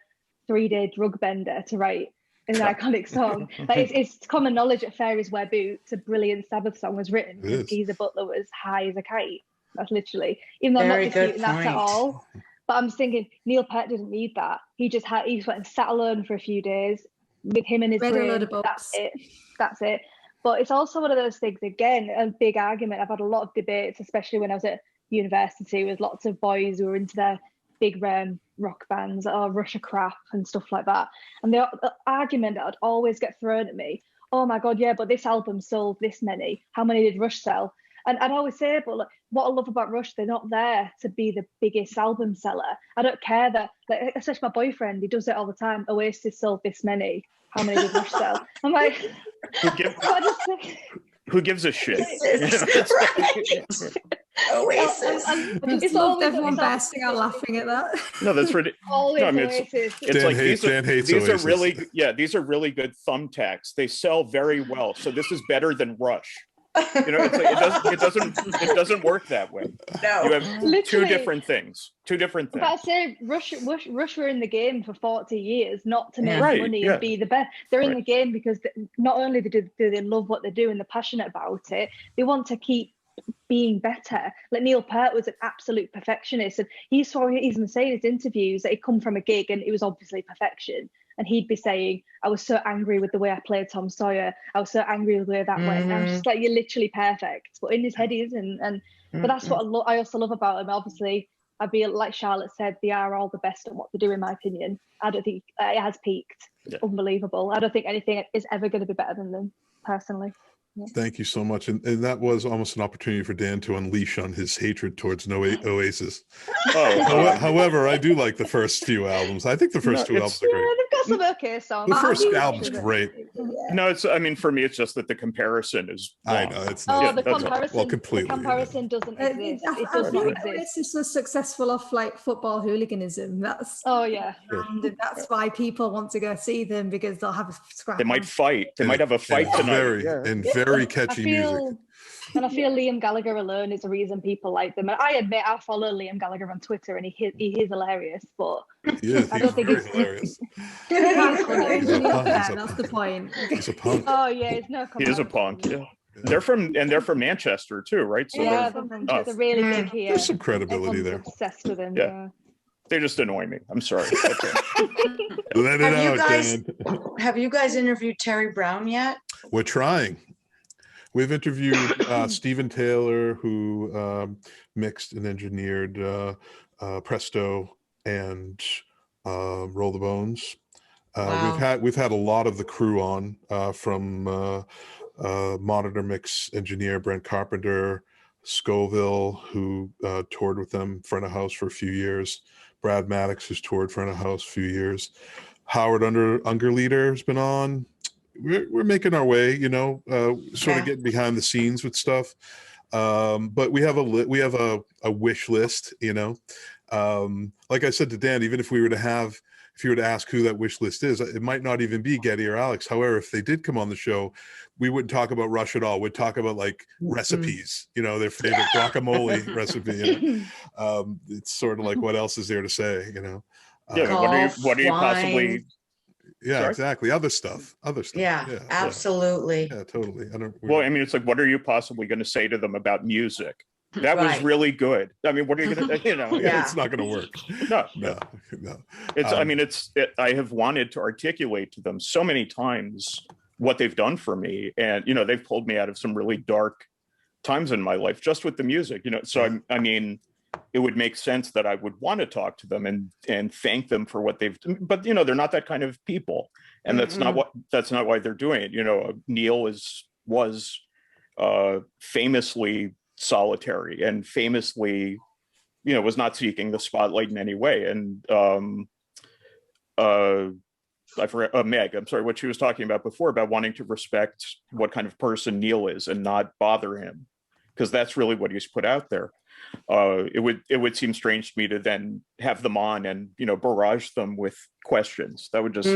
3-day drug bender to write an iconic song. Like, it's common knowledge that Fairies Wear Boots, a brilliant Sabbath song, was written because Geezer Butler was high as a kite. That's literally, even though I'm not disputing that at all. But I'm just thinking Neil Peart didn't need that. He just went and sat alone for a few days with him and his brain. That's it. But it's also one of those things, again, a big argument. I've had a lot of debates, especially when I was at university, with lots of boys who were into their big rock bands, Rush are crap and stuff like that. And the argument that would always get thrown at me, oh my God, yeah, but this album sold this many. How many did Rush sell? And I'd always say, but look, what I love about Rush, they're not there to be the biggest album seller. I don't care that, like, especially my boyfriend, he does it all the time. Oasis sold this many. How many did Rush sell? I'm like, who gives a shit? Oasis. It's all everyone bursting out laughing at that. No, that's ridiculous. Oasis. It's like Dan hates Oasis. These are really good thumbtacks. They sell very well. So this is better than Rush. It's like it doesn't work that way. No, you have two different things. But I say Rush were in the game for 40 years, not to make money and be the best. They're in the game because not only do they love what they do and they're passionate about it, they want to keep being better. Like Neil Peart was an absolute perfectionist, and he even say in his interviews that he'd come from a gig and it was obviously perfection. And he'd be saying, I was so angry with the way I played Tom Sawyer. I was so angry with the way that went. And I'm just like, you're literally perfect. But in his head, he isn't. But that's what I also love about him. Obviously, I'd be like Charlotte said, they are all the best at what they do, in my opinion. I don't think it has peaked. Unbelievable. I don't think anything is ever going to be better than them, personally. Yeah. Thank you so much. And that was almost an opportunity for Dan to unleash on his hatred towards Oasis. However, I do like the first few albums. I think the first two albums are great. They've got some okay songs. The first album's great. No, for me, it's just that the comparison is wrong. I know it's not. The comparison. Well, completely. The comparison doesn't exist. It does not exist. Oasis was successful off like football hooliganism. That's and that's why people want to go see them, because they'll have a scrap. They might fight. They might have a fight tonight. Very catchy music. And I feel Liam Gallagher alone is the reason people like them. And I admit I follow Liam Gallagher on Twitter, and he is hilarious, but I don't think it's hilarious. That's the point. He's a punk. Oh yeah, it's no. He is a punk. Yeah. They're from Manchester too, right? So they're really big here. There's some credibility there. Obsessed with him. Yeah. They just annoy me. I'm sorry. Let it out, Dan. Have you guys interviewed Terry Brown yet? We're trying. We've interviewed Stephen Taylor, who mixed and engineered Presto, and Roll the Bones. Wow. We've had a lot of the crew on, from monitor mix engineer Brent Carpenter, Scoville, who toured with them front of house for a few years, Brad Maddox, who's toured front of house a few years, Howard Ungerleider has been on. We're making our way, sort of getting behind the scenes with stuff. But we have a wish list, like I said to Dan, even if you were to ask who that wish list is, it might not even be Getty or Alex. However, if they did come on the show, we wouldn't talk about Rush at all. We'd talk about like recipes, their favorite guacamole recipe. It's sort of like, what else is there to say, what are you possibly? Yeah, Sorry? Exactly. Other stuff. Yeah, absolutely. Yeah, totally. It's like, what are you possibly going to say to them about music? That was really good. I mean, what are you going to, It's not going to work. No. It's, I have wanted to articulate to them so many times what they've done for me. And, they've pulled me out of some really dark times in my life just with the music, So, it would make sense that I would want to talk to them and thank them for what they've done. But, they're not that kind of people. And that's not why they're doing it. Neil was famously solitary and famously, was not seeking the spotlight in any way. And I forgot, Meg, I'm sorry, what she was talking about before about wanting to respect what kind of person Neil is and not bother him, because that's really what he's put out there. It would seem strange to me to then have them on and, barrage them with questions. That would just,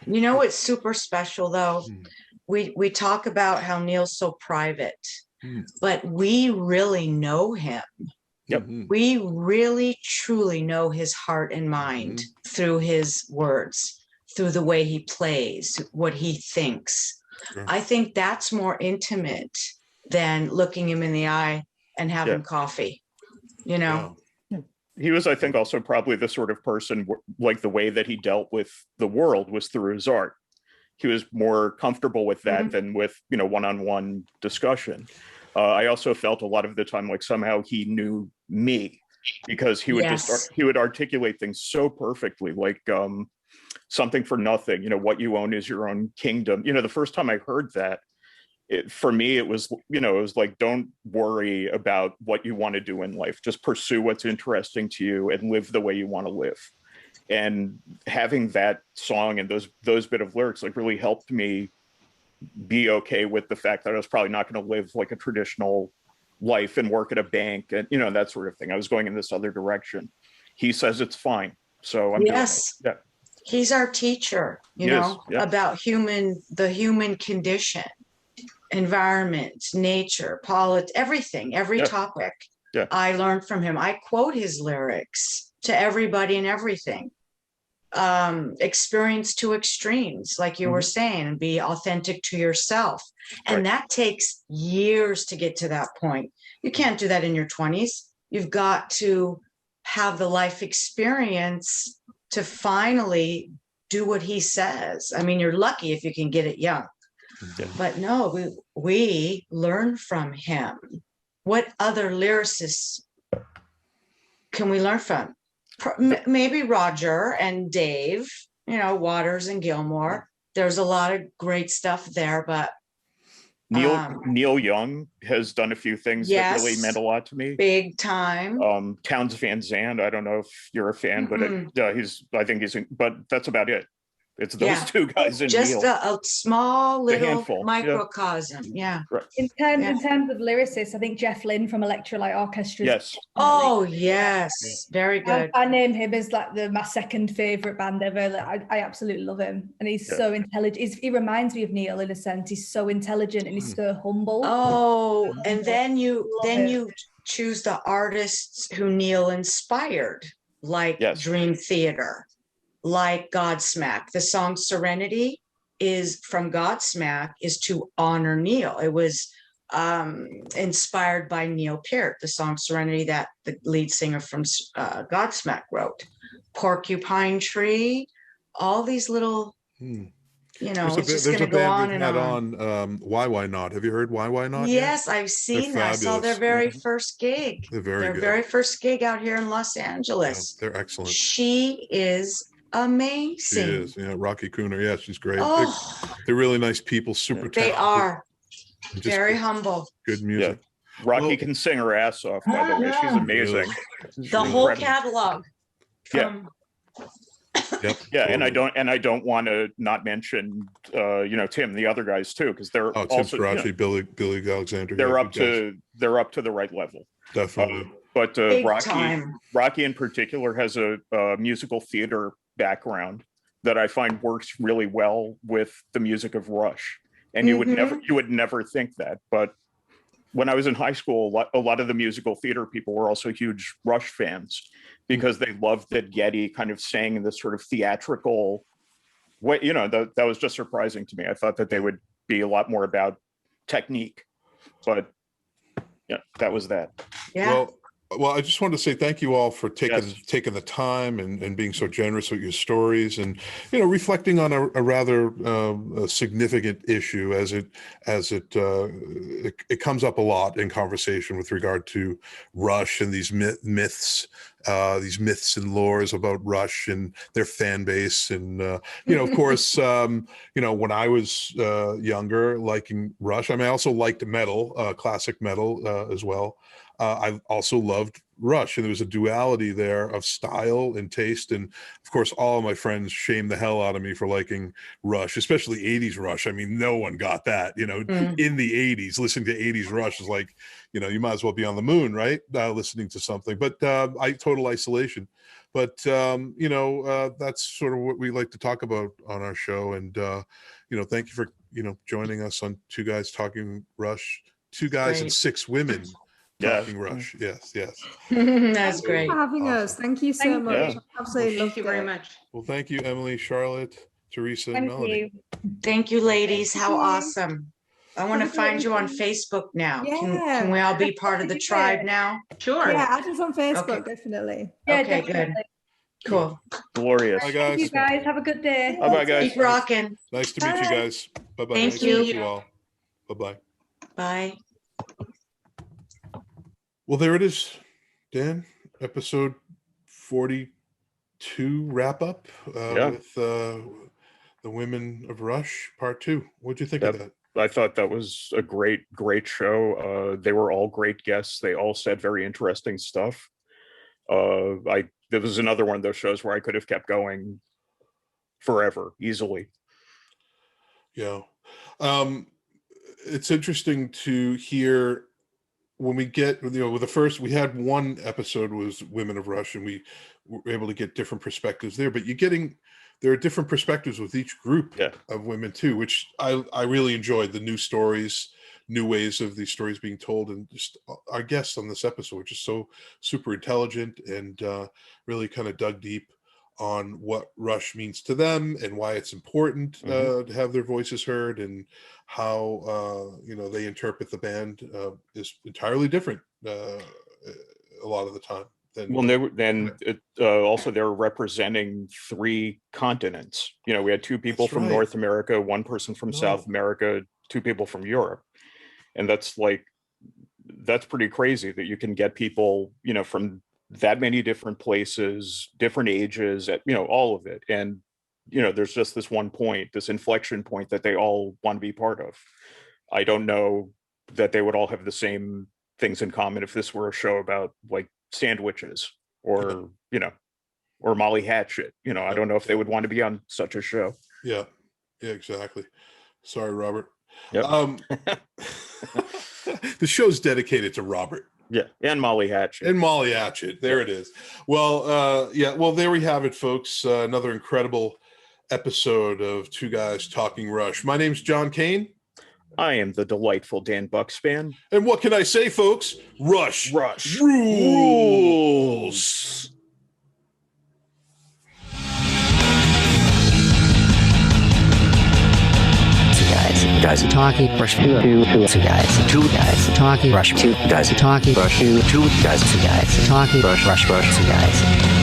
What's super special though? We talk about how Neil's so private, but we really know him. Yep. We really truly know his heart and mind through his words, through the way he plays, what he thinks. Sure. I think that's more intimate than looking him in the eye and having coffee, Yeah. He was, I think, also probably the sort of person, like the way that he dealt with the world was through his art. He was more comfortable with that than with, one-on-one discussion. I also felt a lot of the time like somehow he knew me, because he would he would articulate things so perfectly, like something for nothing, what you own is your own kingdom. The first time I heard that, for me, it was like, don't worry about what you want to do in life. Just pursue what's interesting to you and live the way you want to live. And having that song and those bit of lyrics like really helped me be okay with the fact that I was probably not going to live like a traditional life and work at a bank and, that sort of thing. I was going in this other direction. He says it's fine. So I'm doing it. Yeah. He's our teacher, about the human condition, environment, nature, politics, everything, every topic. Yeah. I learned from him. I quote his lyrics to everybody and everything. Experience to extremes, like you were saying, and be authentic to yourself. And that takes years to get to that point. You can't do that in your 20s. You've got to have the life experience to finally do what he says. I mean, you're lucky if you can get it young. Yeah. But no, we learn from him. What other lyricists can we learn from? Maybe Roger and Dave, Waters and Gilmore. There's a lot of great stuff there, but Neil Young has done a few things that really meant a lot to me. Big time. Townes Van Zandt, I don't know if you're a fan, but but that's about it. It's those two guys in just Neil. a small little handful. microcosm. Yeah. Right. In terms of lyricists, I think Jeff Lynne from Electrolyte Orchestra. Yes. Oh, yes. Very good. I name him as like my second favorite band ever. I absolutely love him, and he's so intelligent. He reminds me of Neil in a sense. He's so intelligent and he's so humble. Oh, and then you choose the artists who Neil inspired, like Dream Theater, like Godsmack. The song Serenity is from Godsmack, is to honor Neil. It was inspired by Neil Peart, the song Serenity that the lead singer from Godsmack wrote. Porcupine Tree, all these little you know, There's it's just a going to go on band and we've on. had on, Why Not? Have you heard Why Not yet? Yes, I've seen that. I saw their very first gig. They're very Their good. very first gig out here in Los Angeles. Yeah, they're excellent. She is amazing. She is. Yeah, Rocky Cooner. Yeah, she's great. Oh, They're really nice people, super they talented. are Just very humble. good music. Rocky can sing her ass off, by the way. She's amazing. The whole catalog. Yeah. Yep, yeah, totally. and I don't want to not mention Tim, the other guys too, because they're Tim also Sarachi, Billy Alexander. They're up to the right level. Definitely. But Rocky in particular has a musical theater background that I find works really well with the music of Rush. And you would never think that, but when I was in high school, a lot of the musical theater people were also huge Rush fans because they loved that Geddy kind of sang in this sort of theatrical way. That was just surprising to me. I thought that they would be a lot more about technique, but yeah, that was that. Yeah. Well, I just wanted to say thank you all for taking the time and being so generous with your stories and reflecting on a rather significant issue as it comes up a lot in conversation with regard to Rush and these myths and lores about Rush and their fan base and of course when I was younger liking Rush, I mean I also liked metal, classic metal as well. I also loved Rush, and there was a duality there of style and taste. And of course, all of my friends shamed the hell out of me for liking Rush, especially 80s Rush. I mean, no one got that, in the 80s. Listening to 80s Rush is like, you might as well be on the moon, right? Listening to something, but total isolation. But, that's sort of what we like to talk about on our show. And, thank you for, joining us on Two Guys Talking Rush, Two Guys and Six Women. Talking Rush. Yes. That's great. Thank you for having us. Thank you so much. Yeah. Absolutely. Thank you very much. Well, thank you, Emily, Charlotte, Teresa, and Melanie. Thank you, ladies. How awesome. I want to find you on Facebook now. Yeah. Can we all be part of the tribe now? Sure. Yeah, add us on Facebook, definitely. Yeah, okay, good. Cool. Glorious. Bye, guys. Thank you guys. Have a good day. Bye, guys. Keep rocking. Nice to meet you guys. Bye-bye. Thank nice you. To meet you all. Bye-bye. Bye. Well, there it is, Dan. Episode 42 wrap up with the Women of Rush Part 2. What'd you think of that? I thought that was a great show. They were all great guests. They all said very interesting stuff. There was another one of those shows where I could have kept going forever, easily. Yeah. It's interesting to hear when we get, with the first, we had one episode was Women of Rush, and we were able to get different perspectives there, but there are different perspectives with each group of women too, which I really enjoyed. The new stories, new ways of these stories being told, and just our guests on this episode, which is so super intelligent and really kind of dug deep on what Rush means to them and why it's important to have their voices heard, and how they interpret the band is entirely different a lot of the time. Also they're representing 3 continents. We had 2 people from North America, 1 person from South America, 2 people from Europe, and that's pretty crazy that you can get people from that many different places, different ages, all of it. And, there's just this one point, this inflection point that they all want to be part of. I don't know that they would all have the same things in common if this were a show about like sandwiches or, or Molly Hatchet. I don't know if they would want to be on such a show. Yeah, exactly. Sorry, Robert. Yep. The show's dedicated to Robert. Yeah, and Molly Hatchet. There it is. Well, well, there we have it, folks. Another incredible episode of Two Guys Talking Rush. My name's John Kane. I am the delightful Dan Buckspan. And what can I say, folks? Rush rules. Two guys talking Rush. Two guys talking Rush. Two guys talking Rush. Two guys talking Rush. Two guys.